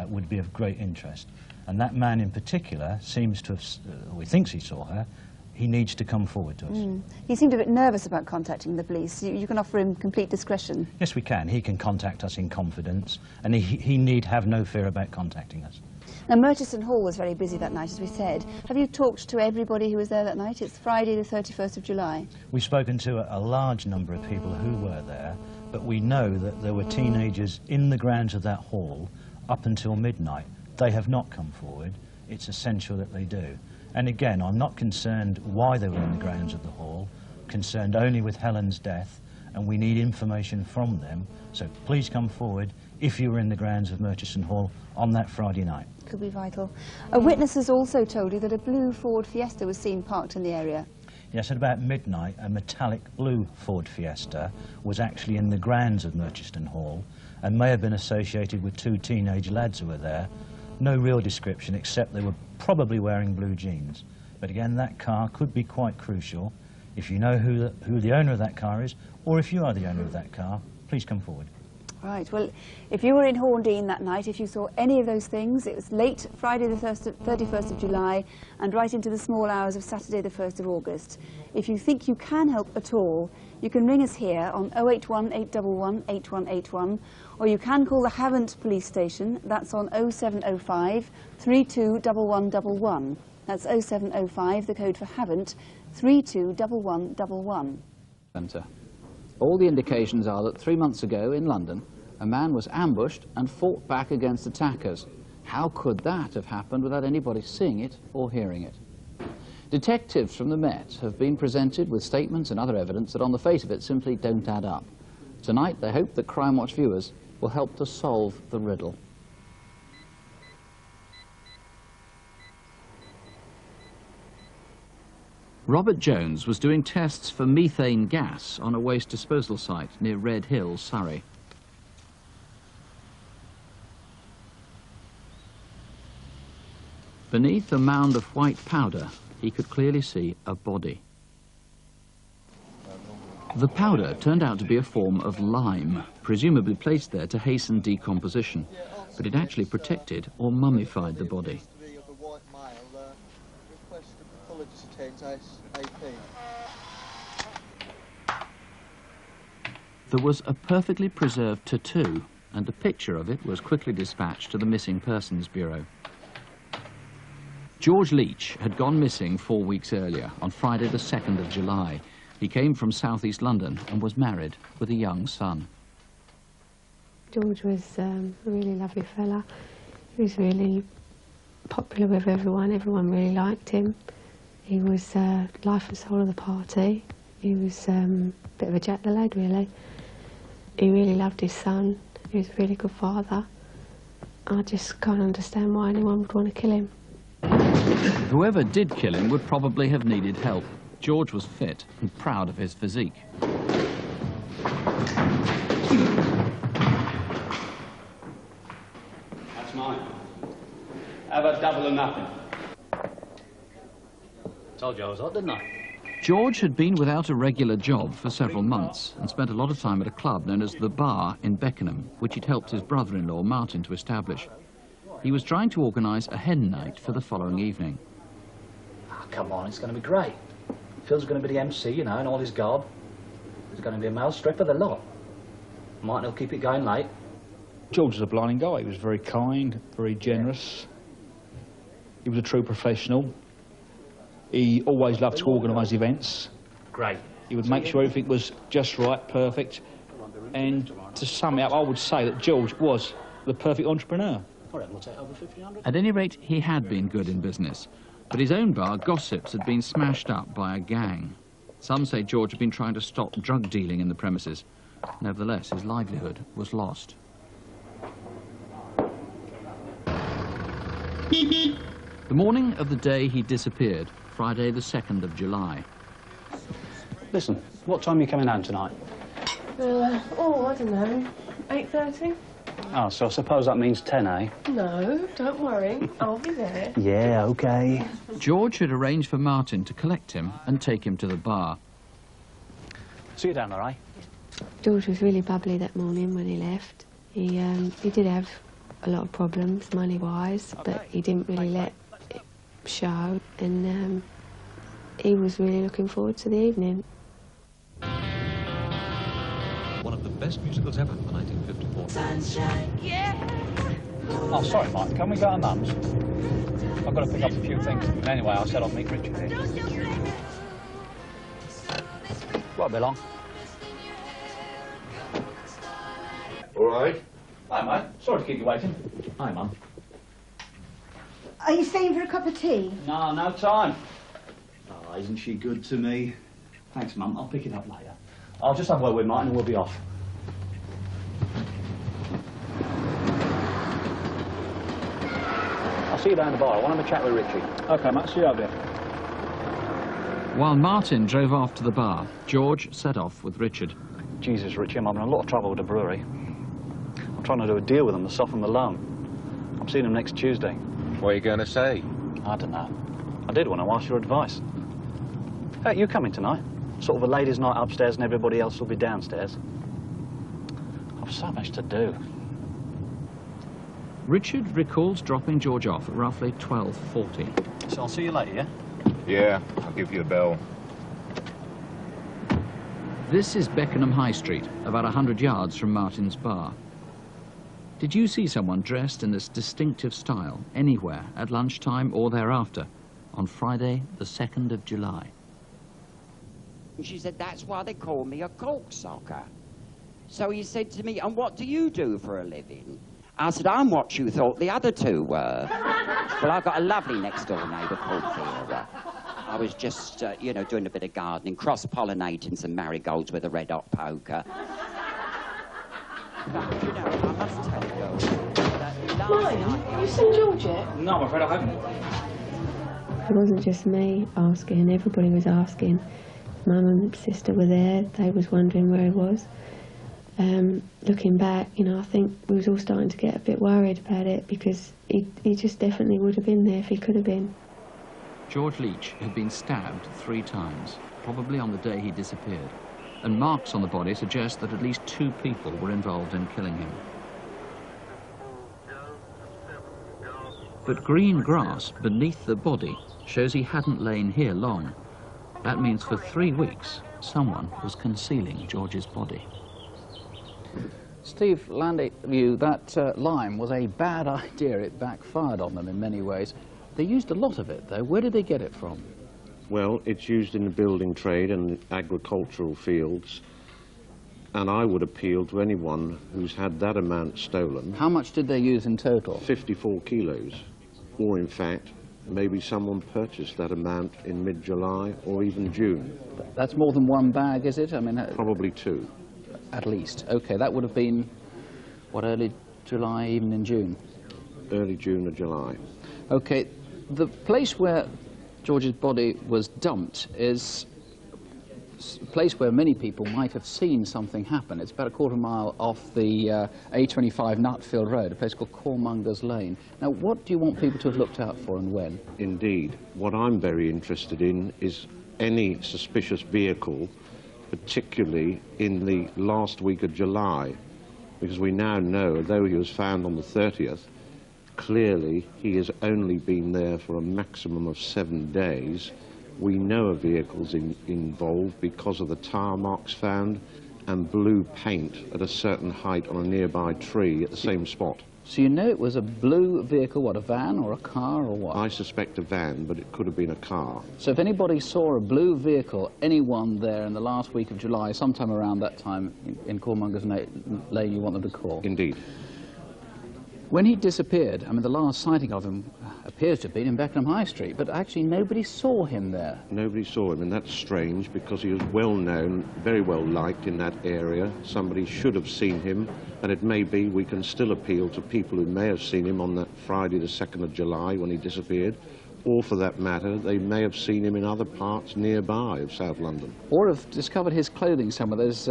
would be of great interest. And that man in particular seems to have, or he thinks he saw her. He needs to come forward to us. He seemed a bit nervous about contacting the police. You can offer him complete discretion. Yes, we can. He can contact us in confidence, and he need have no fear about contacting us. Now, Murchison Hall was very busy that night, as we said. Have you talked to everybody who was there that night? It's Friday the 31st of July. We've spoken to a large number of people who were there, but we know that there were teenagers in the grounds of that hall up until midnight. They have not come forward. It's essential that they do. And again, I'm not concerned why they were in the grounds of the hall, concerned only with Helen's death, and we need information from them. So please come forward if you were in the grounds of Murchison Hall on that Friday night. Could be vital. A witness has also told you that a blue Ford Fiesta was seen parked in the area. Yes, at about midnight, a metallic blue Ford Fiesta was actually in the grounds of Murchison Hall and may have been associated with two teenage lads who were there. No real description, except they were probably wearing blue jeans. But again, that car could be quite crucial. If you know who the owner of that car is, or if you are the owner of that car, please come forward. Right, well, if you were in Horndean that night, if you saw any of those things, it was late Friday the 31st of July and right into the small hours of Saturday the 1st of August. If you think you can help at all, you can ring us here on 081 811 8181, or you can call the Havant police station. That's on 0705 321111. That's 0705, the code for Havant, 321111. Centre. All the indications are that 3 months ago in London, a man was ambushed and fought back against attackers. How could that have happened without anybody seeing it or hearing it? Detectives from the Met have been presented with statements and other evidence that on the face of it simply don't add up. Tonight they hope that Crimewatch viewers will help to solve the riddle. Robert Jones was doing tests for methane gas on a waste disposal site near Redhill, Surrey. Beneath a mound of white powder, he could clearly see a body. The powder turned out to be a form of lime, presumably placed there to hasten decomposition, but it actually protected or mummified the body. There was a perfectly preserved tattoo, and a picture of it was quickly dispatched to the Missing Persons Bureau. George Leech had gone missing 4 weeks earlier, on Friday the 2nd of July. He came from southeast London and was married with a young son. George was a really lovely fella. He was really popular with everyone. Everyone really liked him. He was life and soul of the party. He was a bit of a jack the lad, really. He really loved his son. He was a really good father. I just can't understand why anyone would want to kill him. Whoever did kill him would probably have needed help. George was fit and proud of his physique. That's mine. Have a double or nothing. Told you I was odd, didn't I? George had been without a regular job for several months and spent a lot of time at a club known as The Bar in Beckenham, which he'd helped his brother-in-law, Martin, to establish. He was trying to organise a hen night for the following evening. Oh, come on, it's going to be great. Phil's going to be the MC, you know, and all his gob. There's going to be a male strip of the lot. Martin will keep it going late. George was a blinding guy. He was very kind, very generous. He was a true professional. He always loved to organise events. Great. He would make sure everything was just right, perfect. And to sum it up, I would say that George was the perfect entrepreneur. At any rate, he had been good in business. But his own bar, Gossips, had been smashed up by a gang. Some say George had been trying to stop drug dealing in the premises. Nevertheless, his livelihood was lost. The morning of the day he disappeared, Friday the 2nd of July. Listen, what time are you coming home tonight? I don't know, 8:30? Oh, so I suppose that means 10, eh? No, don't worry, I'll be there. Yeah, OK. George had arranged for Martin to collect him and take him to the bar. See you down there, eh? George was really bubbly that morning when he left. He did have a lot of problems, money-wise, but he didn't really let it show, and he was really looking forward to the evening. One of the best musicals ever, the 1954. Sunshine, yeah. Oh, sorry, Mike. Can we go to Mum's? I've got to pick up a few things. Anyway, I said I'll meet Richard here. Won't be long. All right. Hi, mate. Sorry to keep you waiting. Hi, Mum. Are you staying for a cup of tea? No, no time. Oh, isn't she good to me? Thanks, Mum. I'll pick it up later. I'll just have a word with Martin and we'll be off. I'll see you down the bar. I want to have a chat with Richie. OK, mate, see you out there. While Martin drove off to the bar, George set off with Richard. Jesus, Richie, I'm having a lot of trouble with the brewery. I'm trying to do a deal with them to soften the loan. I'm seeing them next Tuesday. What are you going to say? I don't know. I did want to ask your advice. Hey, you coming tonight? Sort of a ladies' night upstairs and everybody else will be downstairs. I've so much to do. Richard recalls dropping George off at roughly 12:40. So I'll see you later, yeah? Yeah, I'll give you a bell. This is Beckenham High Street, about 100 yards from Martin's bar. Did you see someone dressed in this distinctive style anywhere at lunchtime or thereafter on Friday, the 2nd of July? And she said, that's why they call me a corksocker. So he said to me, and what do you do for a living? I said, I'm what you thought the other two were. Well, I've got a lovely next-door neighbour called Vera. I was just, you know, doing a bit of gardening, cross-pollinating some marigolds with a red-hot poker. But, you know, I must tell you, Marion, have you seen George yet? No, I'm afraid I haven't. It wasn't just me asking, everybody was asking. Mum and sister were there, they was wondering where he was. Looking back, you know, I think we was all starting to get a bit worried about it because he just definitely would have been there if he could have been. George Leech had been stabbed 3 times, probably on the day he disappeared, and marks on the body suggest that at least 2 people were involved in killing him. But green grass beneath the body shows he hadn't lain here long. That means for 3 weeks, someone was concealing George's body. Steve Landview, that lime was a bad idea. It backfired on them in many ways. They used a lot of it, though. Where did they get it from? Well, it's used in the building trade and agricultural fields, and I would appeal to anyone who's had that amount stolen. How much did they use in total? 54 kilos, or in fact, maybe someone purchased that amount in mid-July or even June. That's more than 1 bag, is it? I mean, probably 2. At least. OK, that would have been, what, early July, even in June? Early June or July. OK, the place where George's body was dumped is a place where many people might have seen something happen. It's about a quarter mile off the A25 Nutfield Road, a place called Cormongers Lane. Now, what do you want people to have looked out for and when? Indeed. What I'm very interested in is any suspicious vehicle, particularly in the last week of July, because we now know, although he was found on the 30th, clearly he has only been there for a maximum of 7 days. We know a vehicle's involved because of the tire marks found and blue paint at a certain height on a nearby tree at the same spot. So you know it was a blue vehicle, what, a van or a car or what? I suspect a van, but it could have been a car. So if anybody saw a blue vehicle, anyone there in the last week of July, sometime around that time in Cornmonger's Lane, you want them to call? Indeed. When he disappeared, I mean, the last sighting of him appears to have been in Beckenham High Street, but actually nobody saw him there. Nobody saw him, and that's strange because he was well known, very well liked in that area. Somebody should have seen him, and it may be we can still appeal to people who may have seen him on that Friday the 2nd of July when he disappeared, or for that matter, they may have seen him in other parts nearby of South London. Or have discovered his clothing somewhere. There's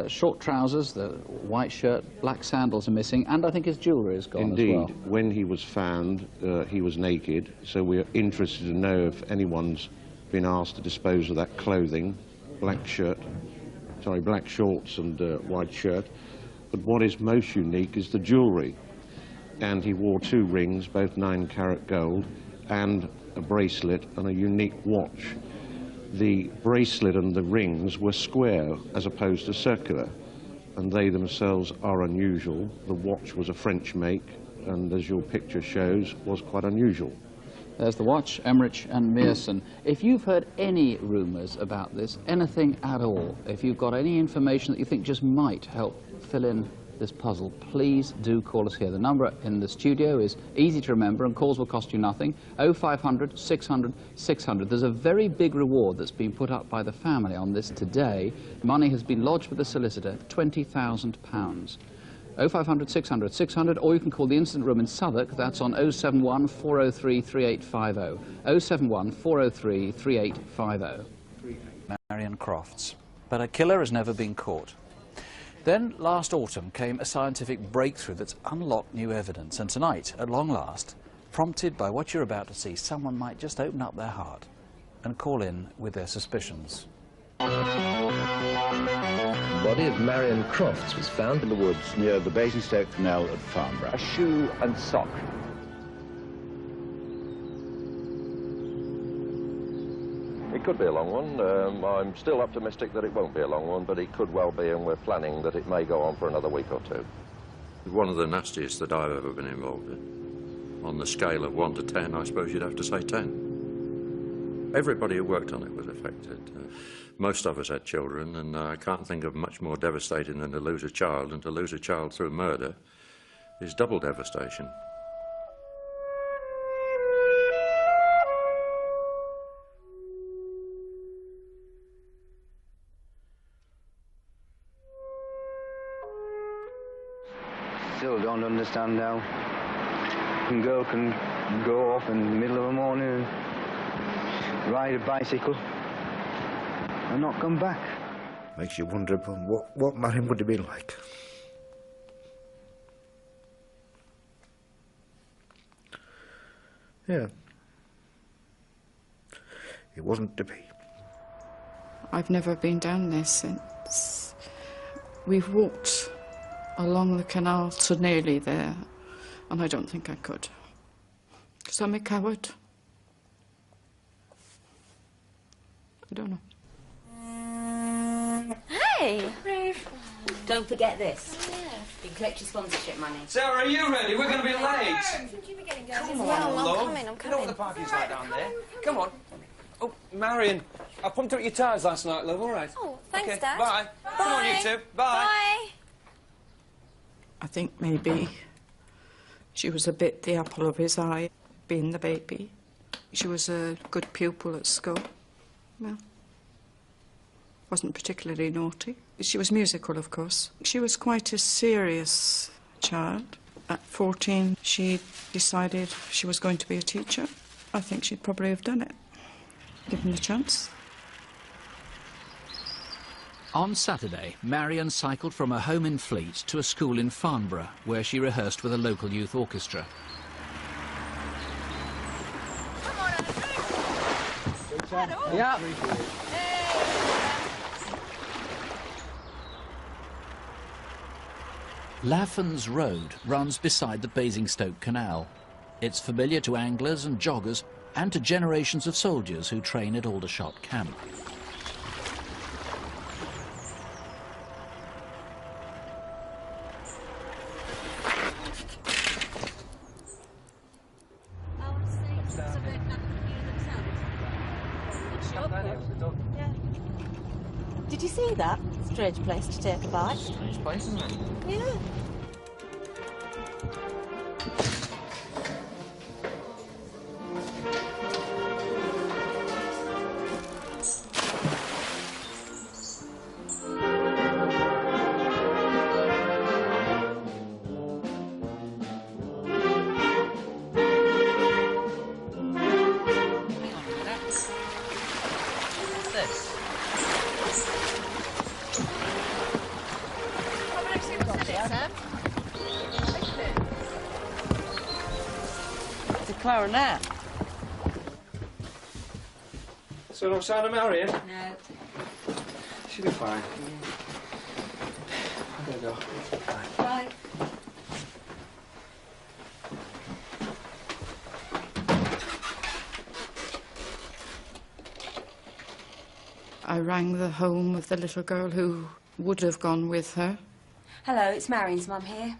short trousers, the white shirt, black sandals are missing, and I think his jewellery is gone as well. Indeed, when he was found, he was naked, so we're interested to know if anyone's been asked to dispose of that clothing, black shorts and white shirt. But what is most unique is the jewellery, and he wore 2 rings, both 9-carat gold, and a bracelet and a unique watch. The bracelet and the rings were square as opposed to circular, and they themselves are unusual. The watch was a French make, and as your picture shows, was quite unusual. There's the watch, Emmerich and Mearson. If you've heard any rumours about this, anything at all, if you've got any information that you think just might help fill in this puzzle, please do call us here. The number in the studio is easy to remember and calls will cost you nothing. 0500 600 600. There's a very big reward that's been put up by the family on this today. Money has been lodged with the solicitor, £20,000. 0500 600 600, or you can call the incident room in Southwark. That's on 071 403 3850. 071 403 3850. Marian Crofts. But a killer has never been caught. Then, last autumn, came a scientific breakthrough that's unlocked new evidence, and tonight, at long last, prompted by what you're about to see, someone might just open up their heart and call in with their suspicions. The body of Marian Crofts was found in the woods near the Basingstoke Canal at Farnborough. A shoe and sock. It could be a long one. I'm still optimistic that it won't be a long one, but it could well be, and we're planning that it may go on for another week or 2. One of the nastiest that I've ever been involved in. On the scale of 1 to 10, I suppose you'd have to say 10. Everybody who worked on it was affected. Most of us had children, and I can't think of much more devastating than to lose a child, and to lose a child through murder is double devastation. Still don't understand how a girl can go off in the middle of the morning and ride a bicycle and not come back. Makes you wonder upon what Marion would have been like. Yeah. It wasn't to be. I've never been down there since. We've walked along the canal to nearly there, and I don't think I could. Because I'm a coward. I don't know. Hey! Don't forget this. Yeah. You can collect your sponsorship money. Sarah, are you ready? We're going to be late. Come on, love. You know what the party's like down there. Come on. Oh, Marion, I pumped up your tyres last night, love. All right. Oh, thanks, okay, Dad. Bye. Come on, you two. Bye. Bye. I think maybe she was a bit the apple of his eye, being the baby. She was a good pupil at school. Well, wasn't particularly naughty. She was musical, of course. She was quite a serious child. At 14, she decided she was going to be a teacher. I think she'd probably have done it, given the chance. On Saturday, Marion cycled from her home in Fleet to a school in Farnborough, where she rehearsed with a local youth orchestra. Yeah. Laffans Road runs beside the Basingstoke Canal. It's familiar to anglers and joggers and to generations of soldiers who train at Aldershot camp. Yeah. Did you see that? Strange place to take a bite. Strange place, isn't it? Yeah. Clarinet. So no sign of Marion? No. She'll be fine. I gotta go. Bye. I rang the home of the little girl who would have gone with her. Hello, it's Marion's mum here.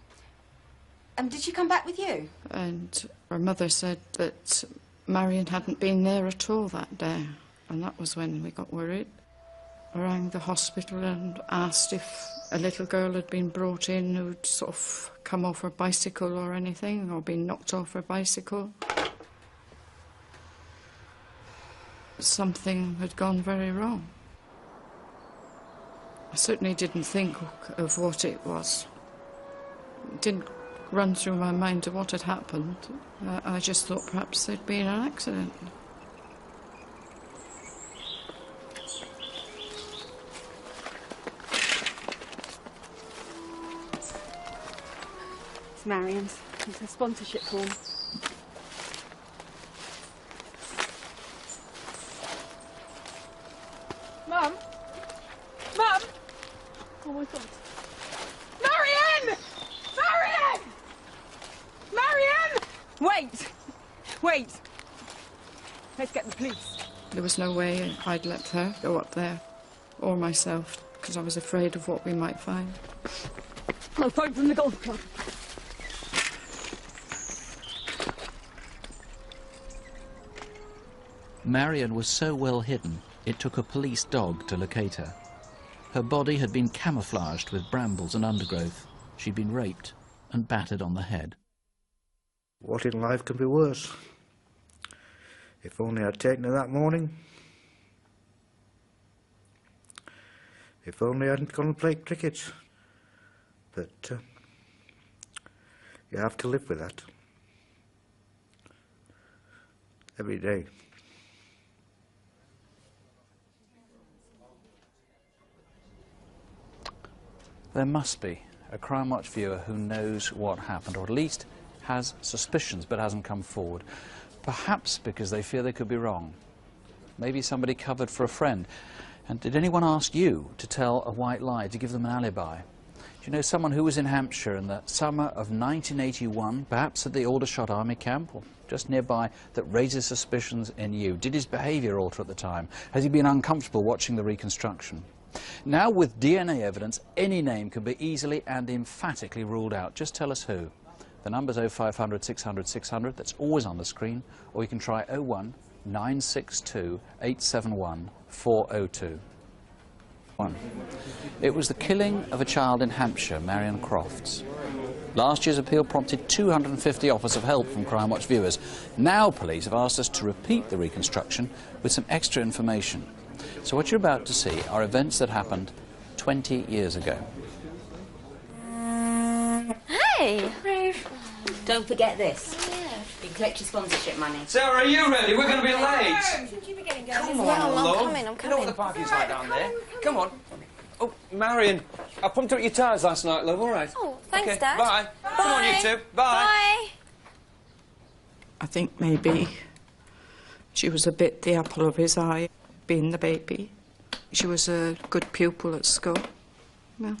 Did she come back with you? And her mother said that Marion hadn't been there at all that day, and that was when we got worried. I rang the hospital and asked if a little girl had been brought in who'd sort of come off her bicycle or anything, or been knocked off her bicycle. Something had gone very wrong. I certainly didn't think of what it was. It didn't run through my mind of what had happened. I just thought perhaps there'd been an accident. It's Marion's. It's her sponsorship form. Mum? Mum? Oh my God. Marion! Marion! Marion! Wait! Wait! Let's get the police. There was no way I'd let her go up there, or myself, because I was afraid of what we might find. I'll phone from the golf club. Marion was so well hidden, it took a police dog to locate her. Her body had been camouflaged with brambles and undergrowth. She'd been raped and battered on the head. What in life can be worse? If only I'd taken her that morning. If only I hadn't gone and played cricket. But you have to live with that. Every day. There must be a Crimewatch viewer who knows what happened, or at least has suspicions but hasn't come forward. Perhaps because they fear they could be wrong. Maybe somebody covered for a friend. And did anyone ask you to tell a white lie, to give them an alibi? Do you know someone who was in Hampshire in the summer of 1981, perhaps at the Aldershot army camp, or just nearby, that raises suspicions in you? Did his behaviour alter at the time? Has he been uncomfortable watching the reconstruction? Now, with DNA evidence, any name can be easily and emphatically ruled out. Just tell us who. The number's 0500 600 600, that's always on the screen, or you can try 01 962 871 402. It was the killing of a child in Hampshire, Marian Crofts. Last year's appeal prompted 250 offers of help from Crimewatch viewers. Now police have asked us to repeat the reconstruction with some extra information. So what you're about to see are events that happened 20 years ago. Hey! Don't forget this. Yeah. You can collect your sponsorship money. Sarah, are you ready? We're going to be late. Shouldn't you be getting going? Come on, Well, love. I'm coming. You know what the parking's like down there. Come on. Oh, Marion, I pumped out your tyres last night, love. All right. Oh, thanks, okay, Dad. Bye. Come on, you two. Bye. Bye. I think maybe she was a bit the apple of his eye, being the baby. She was a good pupil at school. Well,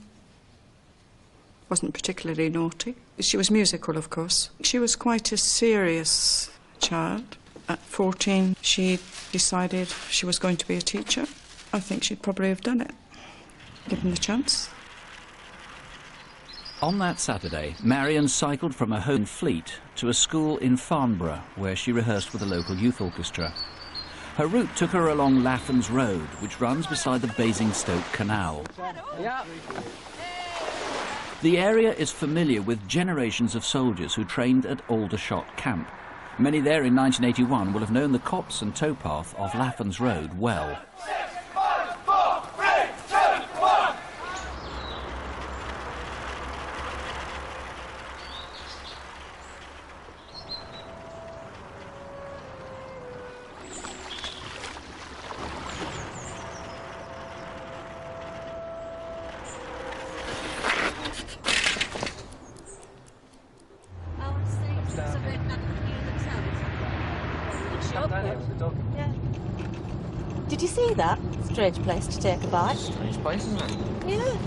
wasn't particularly naughty. She was musical, of course. She was quite a serious child. At 14, she decided she was going to be a teacher. I think she'd probably have done it, given the chance. On that Saturday, Marion cycled from her home in Fleet to a school in Farnborough, where she rehearsed with a local youth orchestra. Her route took her along Laffans Road, which runs beside the Basingstoke Canal. The area is familiar with generations of soldiers who trained at Aldershot Camp. Many there in 1981 will have known the copse and towpath of Laffans Road well. Did you see that? Strange place to take a bite. Strange place, isn't it? Yeah.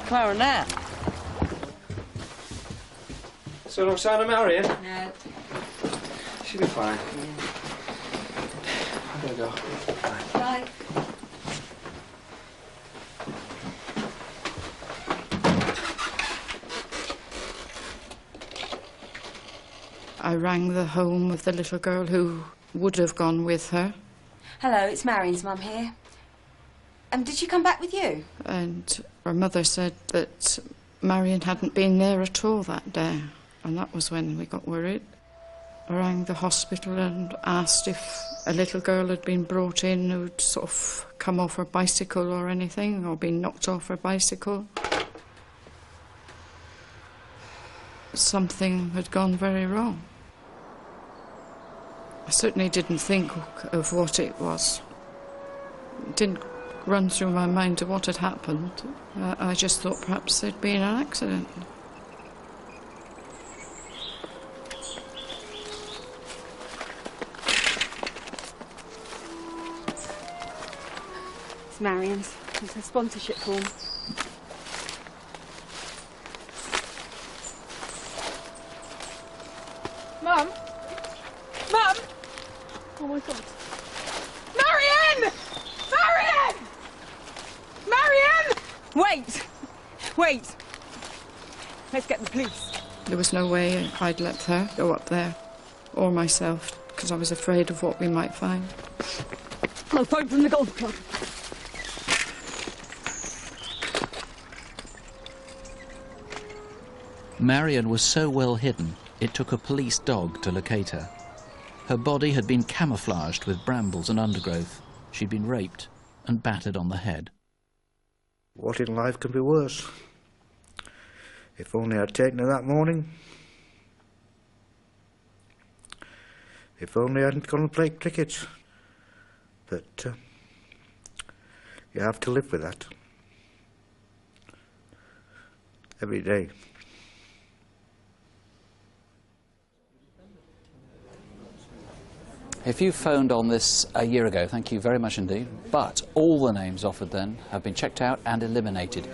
Clarinet. So no sign of Marion? No. She'll be fine. I'm gonna go. Bye. I rang the home of the little girl who would have gone with her. Hello, it's Marion's mum here. Did she come back with you? And her mother said that Marion hadn't been there at all that day, and that was when we got worried. I rang the hospital and asked if a little girl had been brought in who'd sort of come off her bicycle or anything, or been knocked off her bicycle. Something had gone very wrong. I certainly didn't think of what it was. It didn't run through my mind of what had happened. I just thought perhaps there'd been an accident. It's Marion's. It's her sponsorship form. Mum? Mum? Oh my God. Marion! Marion! Marion! Wait! Wait! Let's get the police. There was no way I'd let her go up there, or myself, because I was afraid of what we might find. I'll phone from the golf club. Marion was so well hidden, it took a police dog to locate her. Her body had been camouflaged with brambles and undergrowth. She'd been raped and battered on the head. What in life can be worse? If only I'd taken her that morning. If only I hadn't gone and played cricket. But you have to live with that. Every day. If you phoned on this a year ago, thank you very much indeed, but all the names offered then have been checked out and eliminated.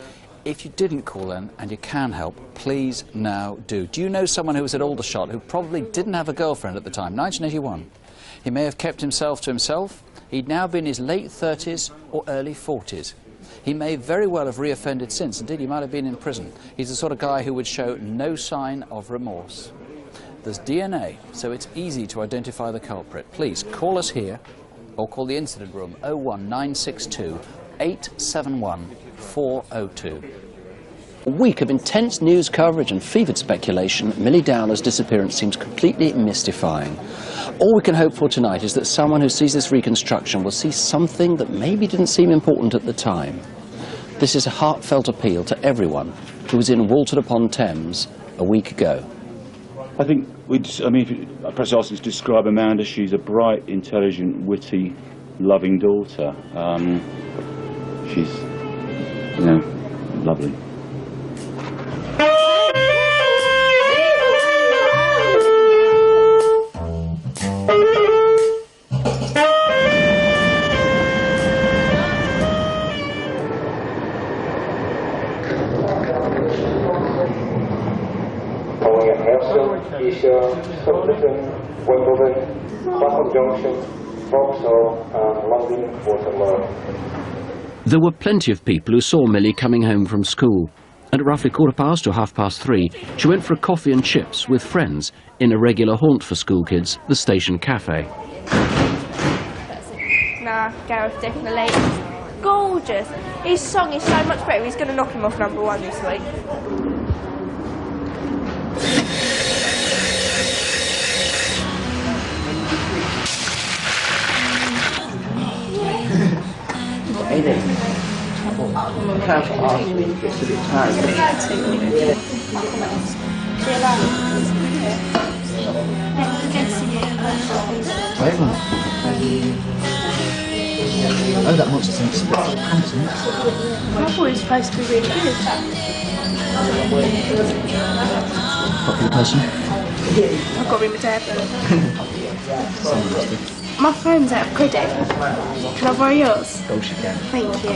If you didn't call in and you can help, please now do. Do you know someone who was at Aldershot who probably didn't have a girlfriend at the time, 1981? He may have kept himself to himself. He'd now be in his late 30s or early 40s. He may very well have reoffended since. Indeed, he might have been in prison. He's the sort of guy who would show no sign of remorse. There's DNA, so it's easy to identify the culprit. Please call us here or call the incident room 01962 871 402. A week of intense news coverage and fevered speculation, Millie Dowler's disappearance seems completely mystifying. All we can hope for tonight is that someone who sees this reconstruction will see something that maybe didn't seem important at the time. This is a heartfelt appeal to everyone who was in Walton-on-Thames a week ago. I think, perhaps ask you to describe Amanda. She's a bright, intelligent, witty, loving daughter. She's, lovely. Clapham Junction, Vauxhall and London Waterloo. There were plenty of people who saw Millie coming home from school. At roughly 3:15 to 3:30, she went for a coffee and chips with friends in a regular haunt for school kids, the Station Cafe. Nah, Gareth definitely. Gorgeous. His song is so much better, he's going to knock him off #1 this week. Hey there. Can't ask me if it's a bit tired. Oh, that monster seems a bit handsome. I thought it was supposed to be really good. Popular person? I've got to be my dad though. My phone's out of credit. Can I borrow yours? Of course you can. Thank you.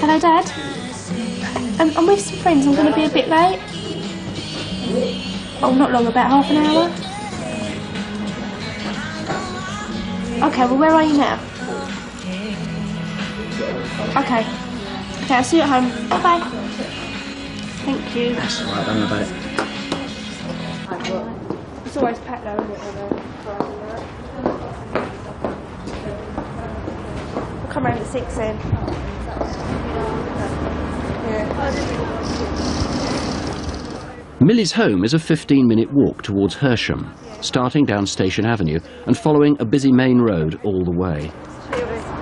Hello, Dad. I'm with some friends. I'm going to be a bit late. Oh, not long, about half an hour. Okay, well, where are you now? Okay. Okay, I'll see you at home. Bye-bye. Thank you. That's all right, don't worry about it. It's always packed though, isn't it? I'll come round at 6 then. Millie's home is a 15-minute walk towards Hersham, starting down Station Avenue and following a busy main road all the way.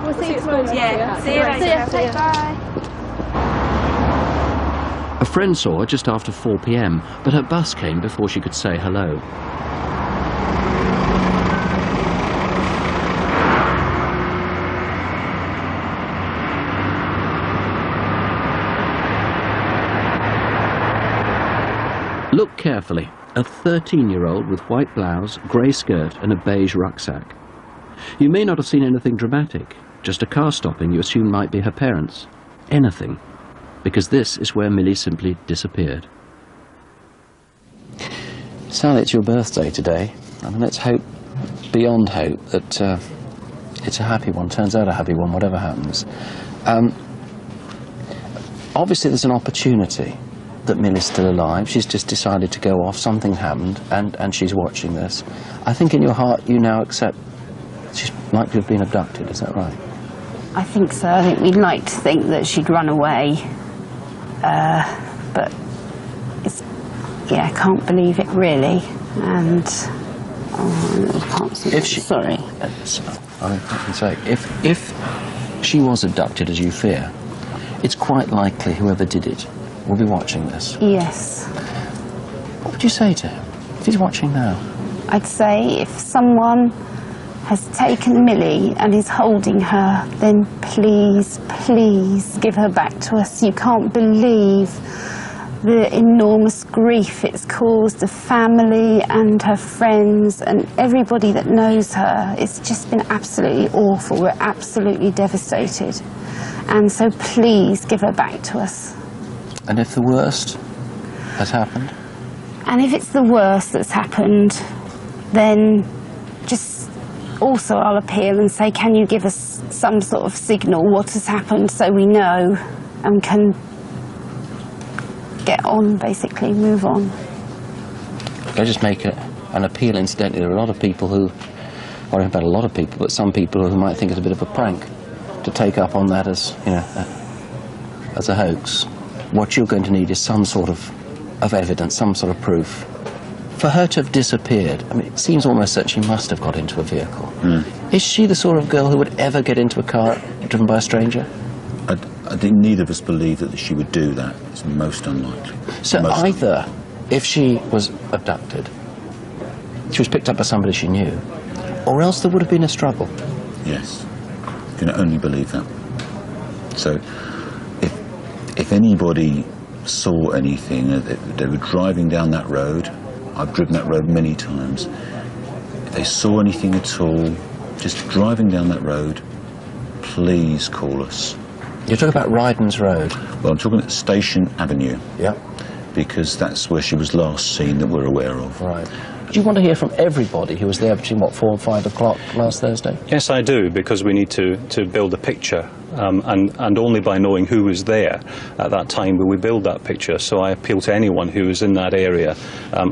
We'll see you tomorrow. Yeah, see you later. See you. Bye. A friend saw her just after 4 p.m, but her bus came before she could say hello. Look carefully. A 13-year-old with white blouse, grey skirt and a beige rucksack. You may not have seen anything dramatic, just a car stopping you assume might be her parents. Anything. Because this is where Millie simply disappeared. Sally, it's your birthday today, and let's hope, beyond hope, that it's a happy one, turns out a happy one, whatever happens. Obviously there's an opportunity that Millie's still alive. She's just decided to go off, something happened, and she's watching this. I think in your heart you now accept she's likely to have been abducted, is that right? I think so. I think we'd like to think that she'd run away, but it's, yeah, I can't believe it really, and I can't see if she, sorry. I can say, if she was abducted as you fear, it's quite likely whoever did it will be watching this. Yes. What would you say to him if he's watching now? I'd say if someone has taken Millie and is holding her, then please, please give her back to us. You can't believe the enormous grief it's caused the family and her friends and everybody that knows her. It's just been absolutely awful. We're absolutely devastated. And so please give her back to us. And if the worst has happened? And if it's the worst that's happened, then just also I'll appeal and say, can you give us some sort of signal what has happened so we know and can get on, basically, move on. Can I just make an appeal, incidentally? There are a lot of people who, or about a lot of people, but some people who might think it's a bit of a prank to take up on that as, you know, as a hoax. What you're going to need is some sort of evidence, some sort of proof. For her to have disappeared, I mean, it seems almost that she must have got into a vehicle. Mm. Is she the sort of girl who would ever get into a car driven by a stranger? I think neither of us believe that she would do that. It's most unlikely. So either, if she was abducted, she was picked up by somebody she knew, or else there would have been a struggle. Yes. You can only believe that. So, if anybody saw anything, they were driving down that road, I've driven that road many times, if they saw anything at all, just driving down that road, please call us. You're talking about Ryden's Road? Well, I'm talking about Station Avenue. Yep. Because that's where she was last seen that we're aware of. Right. Do you want to hear from everybody who was there between, what, 4 and 5 o'clock last Thursday? Yes, I do, because we need to build a picture, and only by knowing who was there at that time will we build that picture. So I appeal to anyone who was in that area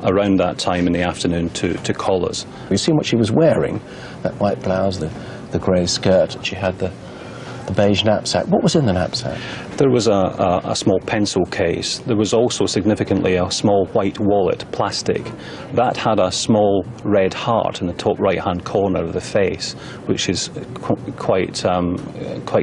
around that time in the afternoon to call us. We've seen what she was wearing, that white blouse, the grey skirt, she had the beige knapsack. What was in the knapsack? There was a small pencil case. There was also significantly a small white wallet, plastic. That had a small red heart in the top right-hand corner of the face, which is quite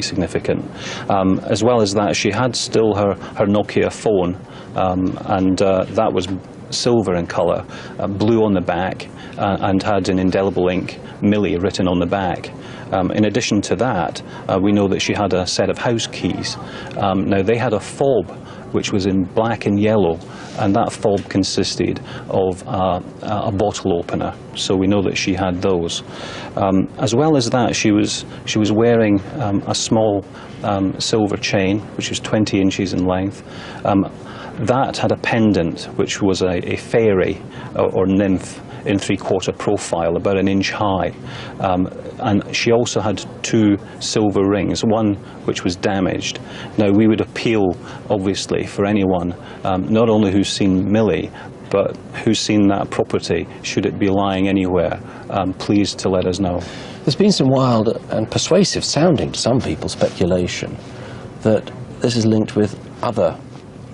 significant. As well as that, she had still her Nokia phone, and that was silver in colour, blue on the back, and had in indelible ink Millie written on the back. In addition to that, we know that she had a set of house keys. Now, they had a fob which was in black and yellow, and that fob consisted of a bottle opener, so we know that she had those. As well as that, she was wearing a small silver chain, which was 20 inches in length. That had a pendant, which was a fairy or nymph in 3/4 profile, about 1 inch high. And she also had 2 silver rings, one which was damaged. Now, we would appeal, obviously, for anyone, not only who's seen Millie, but who's seen that property, should it be lying anywhere, please to let us know. There's been some wild and persuasive sounding, to some people, speculation that this is linked with other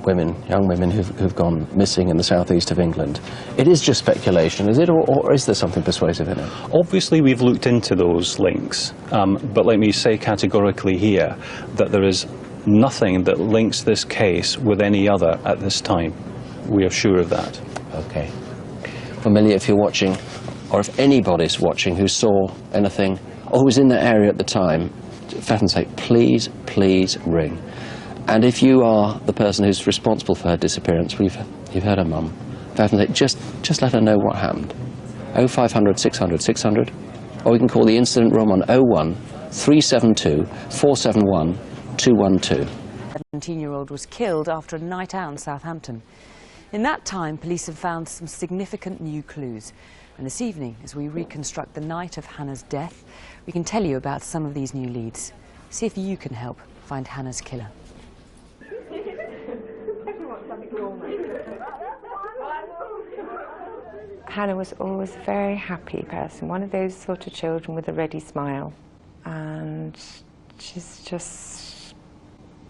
women, young women who've gone missing in the southeast of England. It is just speculation, is it, or is there something persuasive in it? Obviously, we've looked into those links, but let me say categorically here that there is nothing that links this case with any other at this time. We are sure of that. Okay. Well, Millie, if you're watching, or if anybody's watching who saw anything, or who was in that area at the time, for heaven's sake, please, please ring. And if you are the person who's responsible for her disappearance, you've heard her mum, for heaven's sake, just let her know what happened. 0500 600 600, or you can call the incident room on 01 372 471 212. A 17-year-old was killed after a night out in Southampton. In that time, police have found some significant new clues. And this evening, as we reconstruct the night of Hannah's death, we can tell you about some of these new leads. See if you can help find Hannah's killer. Hannah was always a very happy person, one of those sort of children with a ready smile. And she's just,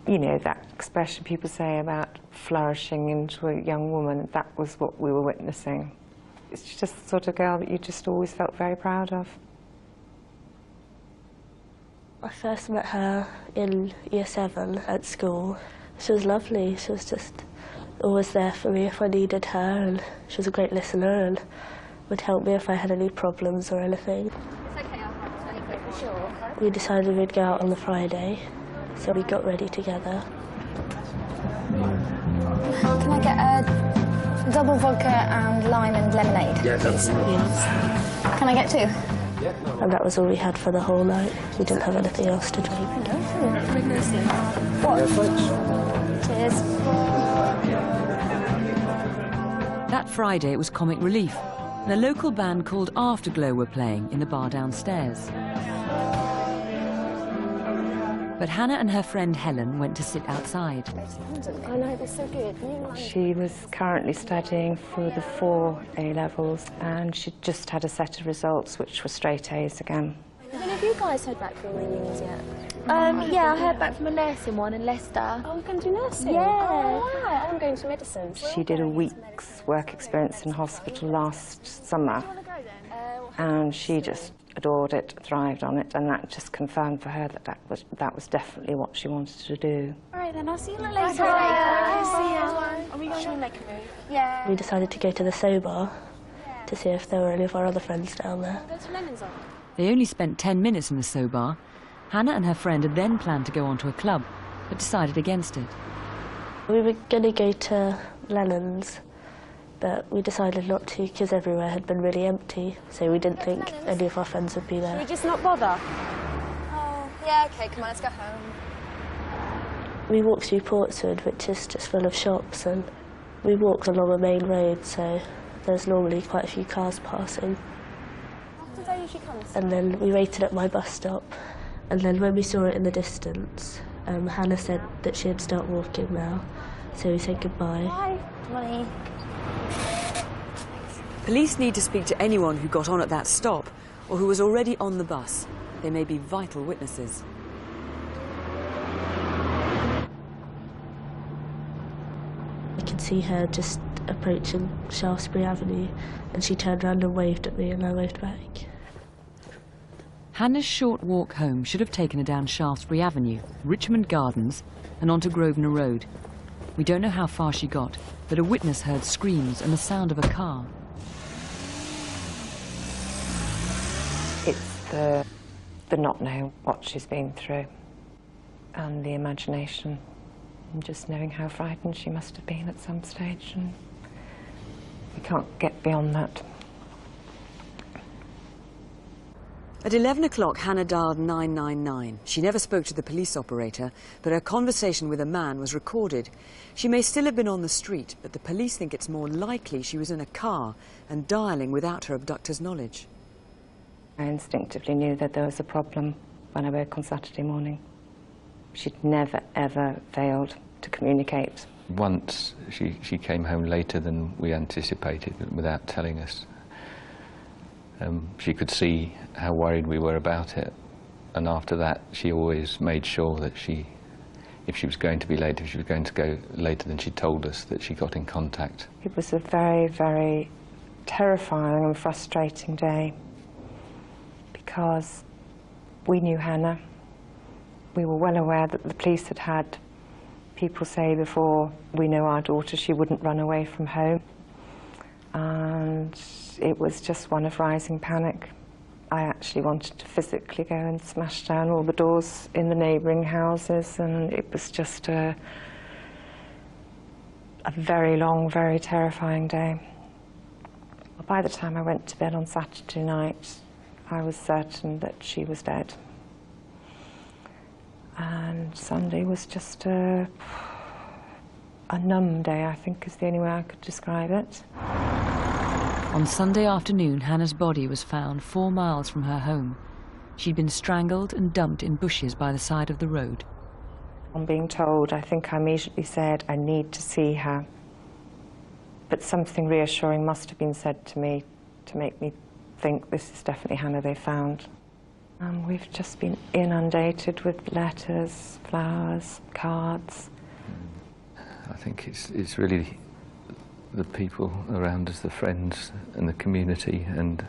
you know, that expression people say about flourishing into a young woman, that was what we were witnessing. It's just the sort of girl that you just always felt very proud of. I first met her in Year 7 at school. She was lovely. She was just always there for me if I needed her, and she was a great listener and would help me if I had any problems or anything. It's okay, I'll have to take for sure. We decided we'd go out on the Friday, so we got ready together. Can I get a double vodka and lime and lemonade? Yeah, that's yes. Can I get 2? Yeah. And that was all we had for the whole night. We didn't have anything else to drink. What? Cheers. That Friday, it was Comic Relief, and a local band called Afterglow were playing in the bar downstairs. But Hannah and her friend Helen went to sit outside. I know, they're so good. She was currently studying for the 4 A-levels, and she'd just had a set of results which were straight A's again. Have you guys heard back from the unions yet? Yeah, I heard back from a nursing one in Leicester. Oh, we're going to do nursing? Yeah. Oh, right. I'm going for medicine. She did a week's work experience in hospital last summer, and she just adored it, thrived on it, and that just confirmed for her that that was definitely what she wanted to do. All right, then I'll see you later. Okay. See you. Are we going to make a move? Yeah. We decided to go to the So Bar to see if there were any of our other friends down there. Go to Lennon's on. They only spent 10 minutes in the So Bar. Hannah and her friend had then planned to go on to a club, but decided against it. We were going to go to Lennon's, but we decided not to because everywhere had been really empty, so we didn't think any of our friends would be there. Should we just not bother? Oh, yeah, okay, come on, let's go home. We walked through Portsmouth, which is just full of shops, and we walked along a main road, so there's normally quite a few cars passing. And then we waited at my bus stop, and then when we saw it in the distance, Hannah said that she'd start walking now, so we said goodbye. Bye. Bye. Police need to speak to anyone who got on at that stop or who was already on the bus. They may be vital witnesses. I could see her just approaching Shaftesbury Avenue, and she turned around and waved at me, and I waved back. Hannah's short walk home should have taken her down Shaftesbury Avenue, Richmond Gardens, and onto Grosvenor Road. We don't know how far she got, but a witness heard screams and the sound of a car. It's the not knowing what she's been through, and the imagination, and just knowing how frightened she must have been at some stage, and we can't get beyond that. At 11 o'clock, Hannah dialed 999. She never spoke to the police operator, but her conversation with a man was recorded. She may still have been on the street, but the police think it's more likely she was in a car and dialling without her abductor's knowledge. I instinctively knew that there was a problem when I woke on Saturday morning. She'd never, ever failed to communicate. Once she came home later than we anticipated, without telling us. She could see how worried we were about it, and after that she always made sure that if she was going to be late, if she was going to go later than she told us, that she got in contact. It was a very, very terrifying and frustrating day, because we knew Hannah. We were well aware that the police had had people say before, we know our daughter, she wouldn't run away from home. And it was just one of rising panic. I actually wanted to physically go and smash down all the doors in the neighbouring houses, and it was just a very long, very terrifying day. By the time I went to bed on Saturday night, I was certain that she was dead. And Sunday was just a numb day, I think is the only way I could describe it. On Sunday afternoon, Hannah's body was found 4 miles from her home. She'd been strangled and dumped in bushes by the side of the road. On being told, I think I immediately said, I need to see her. But something reassuring must have been said to me to make me think this is definitely Hannah they found. We've just been inundated with letters, flowers, cards. I think it's really the people around us, the friends and the community and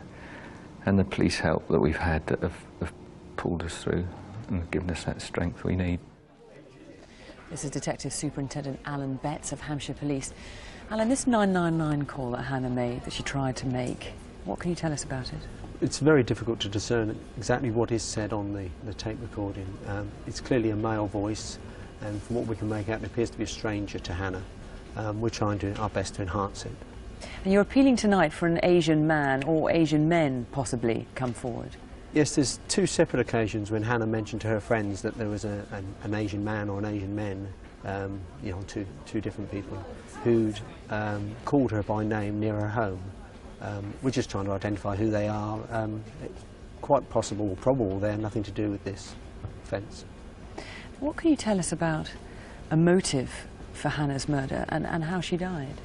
the police help that we've had that have pulled us through and given us that strength we need. This is Detective Superintendent Alan Betts of Hampshire Police. Alan, this 999 call that Hannah made, that she tried to make, what can you tell us about it? It's very difficult to discern exactly what is said on the tape recording. It's clearly a male voice, and from what we can make out, it appears to be a stranger to Hannah. We're trying our best to enhance it. And you're appealing tonight for an Asian man, or Asian men possibly, come forward? Yes, there's two separate occasions when Hannah mentioned to her friends that there was an Asian man or an Asian men, you know, two different people, who'd called her by name near her home. We're just trying to identify who they are. It's quite possible or probable they have nothing to do with this offence. What can you tell us about a motive for Hannah's murder and how she died?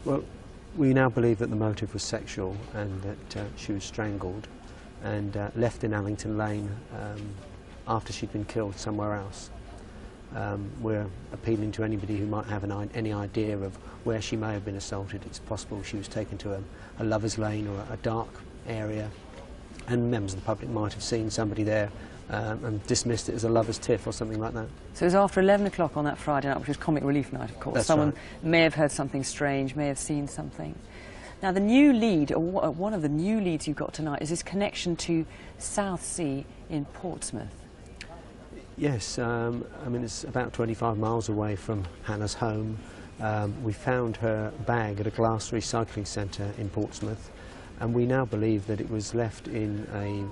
Well, we now believe that the motive was sexual and that she was strangled and left in Allington Lane after she'd been killed somewhere else. We're appealing to anybody who might have any idea of where she may have been assaulted. It's possible she was taken to a lover's lane or a dark area, and members of the public might have seen somebody there and dismissed it as a lover's tiff or something like that. So it was after 11 o'clock on that Friday night, which was Comic Relief Night, of course. That's Someone right. may have heard something strange, may have seen something. Now, the new lead, or one of the new leads you've got tonight, is this connection to Southsea in Portsmouth. Yes, I mean, it's about 25 miles away from Hannah's home. We found her bag at a glass recycling centre in Portsmouth. and we now believe that it was left in a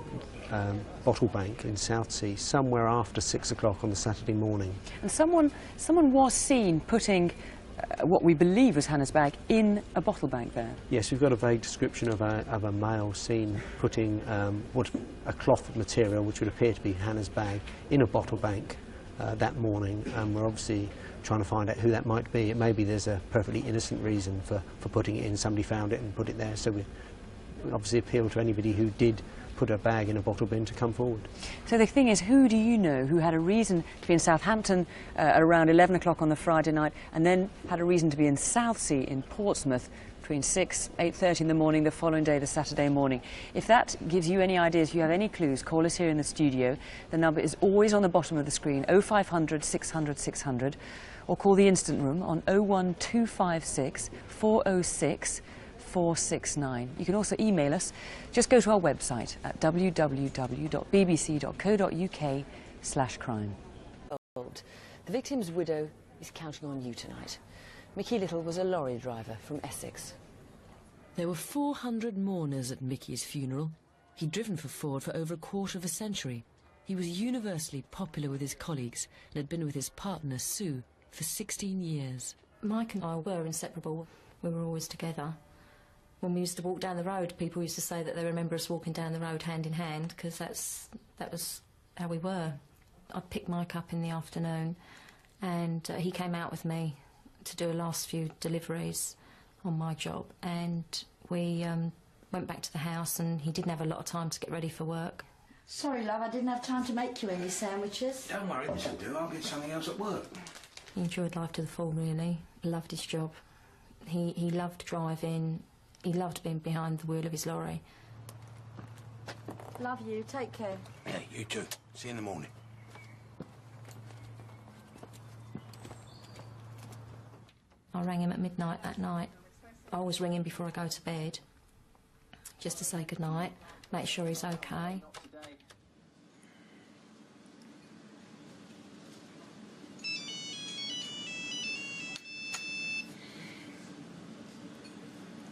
bottle bank in Southsea somewhere after 6 o'clock on the Saturday morning. And someone was seen putting what we believe was Hannah's bag in a bottle bank there. Yes, we've got a vague description of a male seen putting a cloth material, which would appear to be Hannah's bag, in a bottle bank that morning, and we're obviously trying to find out who that might be. It may be there's a perfectly innocent reason for putting it in. Somebody found it and put it there, so we obviously appeal to anybody who did put a bag in a bottle bin to come forward. So the thing is, who do you know who had a reason to be in Southampton at around 11 o'clock on the Friday night, and then had a reason to be in Southsea in Portsmouth between 8:30 in the morning the following day, the Saturday morning? If that gives you any ideas, if you have any clues, call us here in the studio. The number is always on the bottom of the screen, 0500 600 600, or call the Instant Room on 01256 406 469. You can also email us. Just go to our website at www.bbc.co.uk/crime. The victim's widow is counting on you tonight. Micky Little was a lorry driver from Essex. There were 400 mourners at Micky's funeral. He'd driven for Ford for over a quarter of a century. He was universally popular with his colleagues and had been with his partner, Sue, for 16 years. Mike and I were inseparable. We were always together. When we used to walk down the road, people used to say that they remember us walking down the road hand in hand, because that was how we were. I'd pick Mike up in the afternoon, and he came out with me to do a last few deliveries on my job, and we went back to the house, and he didn't have a lot of time to get ready for work. Sorry, love, I didn't have time to make you any sandwiches. Don't worry, this'll do. I'll get something else at work. He enjoyed life to the full, really. Loved his job. He loved driving. He loved being behind the wheel of his lorry. Love you. Take care. Yeah, you too. See you in the morning. I rang him at midnight that night. I always ring him before I go to bed, just to say goodnight, make sure he's okay.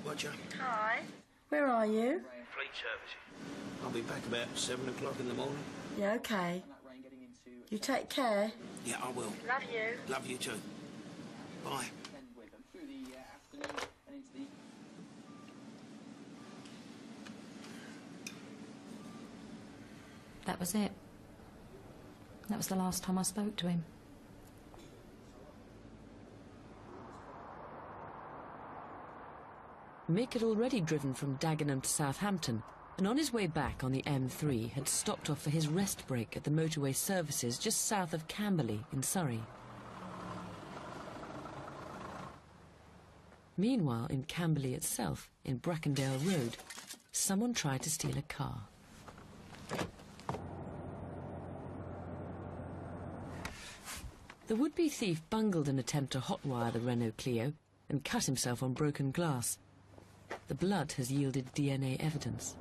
Roger. Hi. Where are you? Fleet services. I'll be back about 7 o'clock in the morning. Yeah, okay. You take care. Yeah, I will. Love you. Love you too. Bye. That was it. That was the last time I spoke to him. Mick had already driven from Dagenham to Southampton, and on his way back on the M3 had stopped off for his rest break at the motorway services just south of Camberley in Surrey. Meanwhile, in Camberley itself, in Brackendale Road, someone tried to steal a car. The would-be thief bungled an attempt to hotwire the Renault Clio and cut himself on broken glass. The blood has yielded DNA evidence.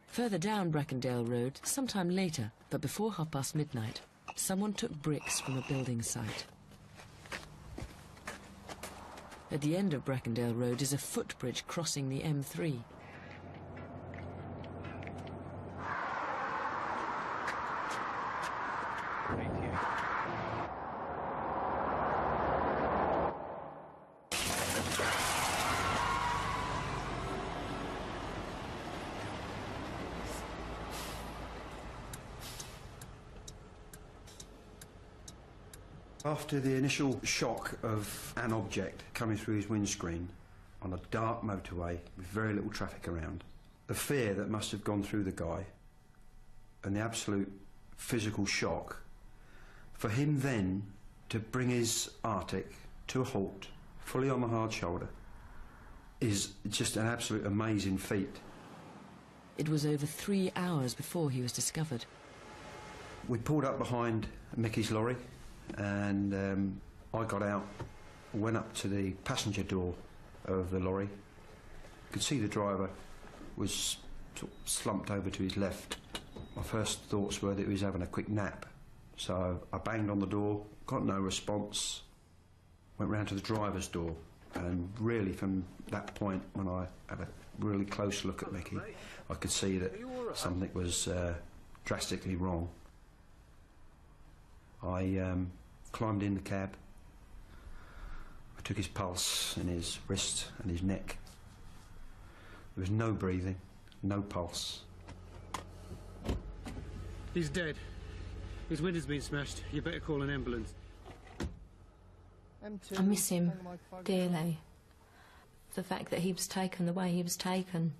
Further down Brackendale Road, sometime later, but before midnight, someone took bricks from a building site. At the end of Brackendale Road is a footbridge crossing the M3. After the initial shock of an object coming through his windscreen on a dark motorway with very little traffic around, the fear that must have gone through the guy and the absolute physical shock, for him then to bring his Arctic to a halt, fully on the hard shoulder, is just an absolute amazing feat. It was over 3 hours before he was discovered. We pulled up behind Micky's lorry, and I got out, went up to the passenger door of the lorry. Could see the driver was sort of slumped over to his left. My first thoughts were that he was having a quick nap, so I banged on the door, got no response, went round to the driver's door, And really from that point, when I had a really close look at Micky, I could see that something was drastically wrong. I climbed in the cab. I took his pulse and his wrist and his neck. There was no breathing, no pulse. He's dead. His window's been smashed. You better call an ambulance. I miss him dearly. The fact that he was taken the way he was taken,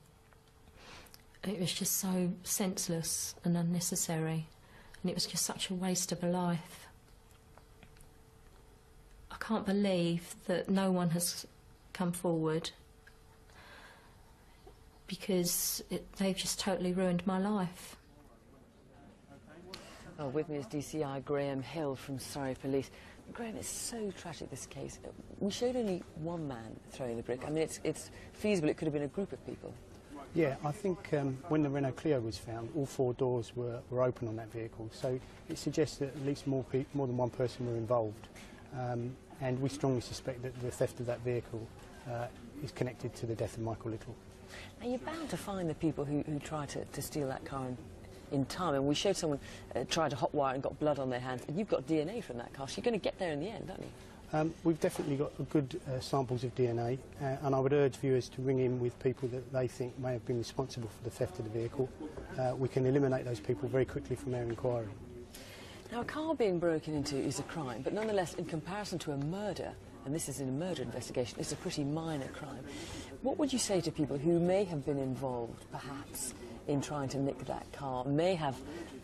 it was just so senseless and unnecessary, and it was just such a waste of a life. I can't believe that no one has come forward, because they've just totally ruined my life. Oh, with me is DCI Graham Hill from Surrey Police. Graham, it's so tragic, this case. We showed only one man throwing the brick. I mean, it's feasible it could have been a group of people. Yeah, I think when the Renault Clio was found, all 4 doors were open on that vehicle, so it suggests that at least more than one person were involved. And we strongly suspect that the theft of that vehicle is connected to the death of Michael Little. Now, you're bound to find the people who tried to steal that car in time, and we showed someone tried to hotwire and got blood on their hands, and you've got DNA from that car, so you're going to get there in the end, don't you? We've definitely got good samples of DNA, and I would urge viewers to ring in with people that they think may have been responsible for the theft of the vehicle. We can eliminate those people very quickly from our inquiry. Now, a car being broken into is a crime, but nonetheless, in comparison to a murder, and this is in a murder investigation, it's a pretty minor crime. What would you say to people who may have been involved, perhaps, in trying to nick that car, may have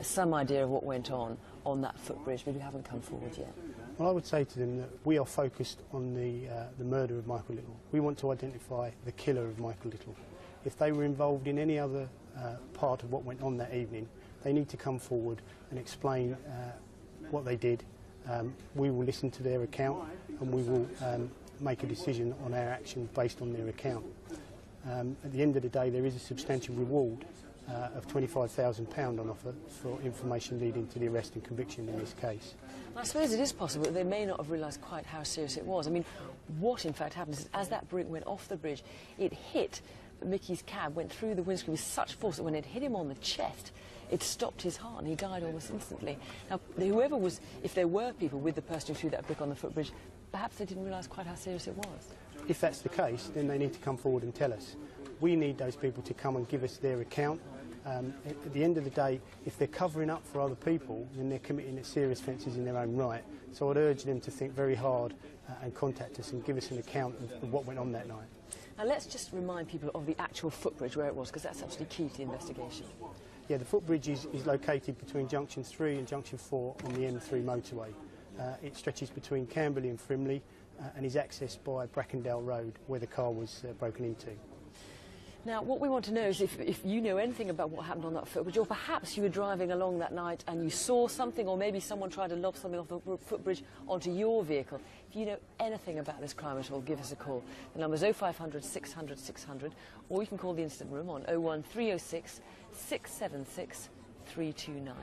some idea of what went on that footbridge, but who haven't come forward yet? Well, I would say to them that we are focused on the murder of Michael Little. We want to identify the killer of Michael Little. If they were involved in any other part of what went on that evening, they need to come forward and explain what they did. We will listen to their account, and we will make a decision on our actions based on their account. At the end of the day, there is a substantial reward of £25,000 on offer for information leading to the arrest and conviction in this case. I suppose it is possible that they may not have realised quite how serious it was. I mean, what in fact happened is, as that brick went off the bridge, it hit Micky's cab, went through the windscreen with such force that when it hit him on the chest, it stopped his heart and he died almost instantly. Now, whoever was, if there were people with the person who threw that brick on the footbridge, perhaps they didn't realise quite how serious it was. If that's the case, then they need to come forward and tell us. We need those people to come and give us their account. At the end of the day, if they're covering up for other people, then they're committing serious offences in their own right. So I'd urge them to think very hard and contact us and give us an account of what went on that night. Now let's just remind people of the actual footbridge, where it was, because that's absolutely key to the investigation. Yeah, the footbridge is located between Junction 3 and Junction 4 on the M3 motorway. It stretches between Camberley and Frimley and is accessed by Brackendale Road, where the car was broken into. Now, what we want to know is if you know anything about what happened on that footbridge, or perhaps you were driving along that night and you saw something, or maybe someone tried to lob something off the footbridge onto your vehicle. If you know anything about this crime at all, give us a call. The number's 0500 600 600, or you can call the incident room on 01306 676 329.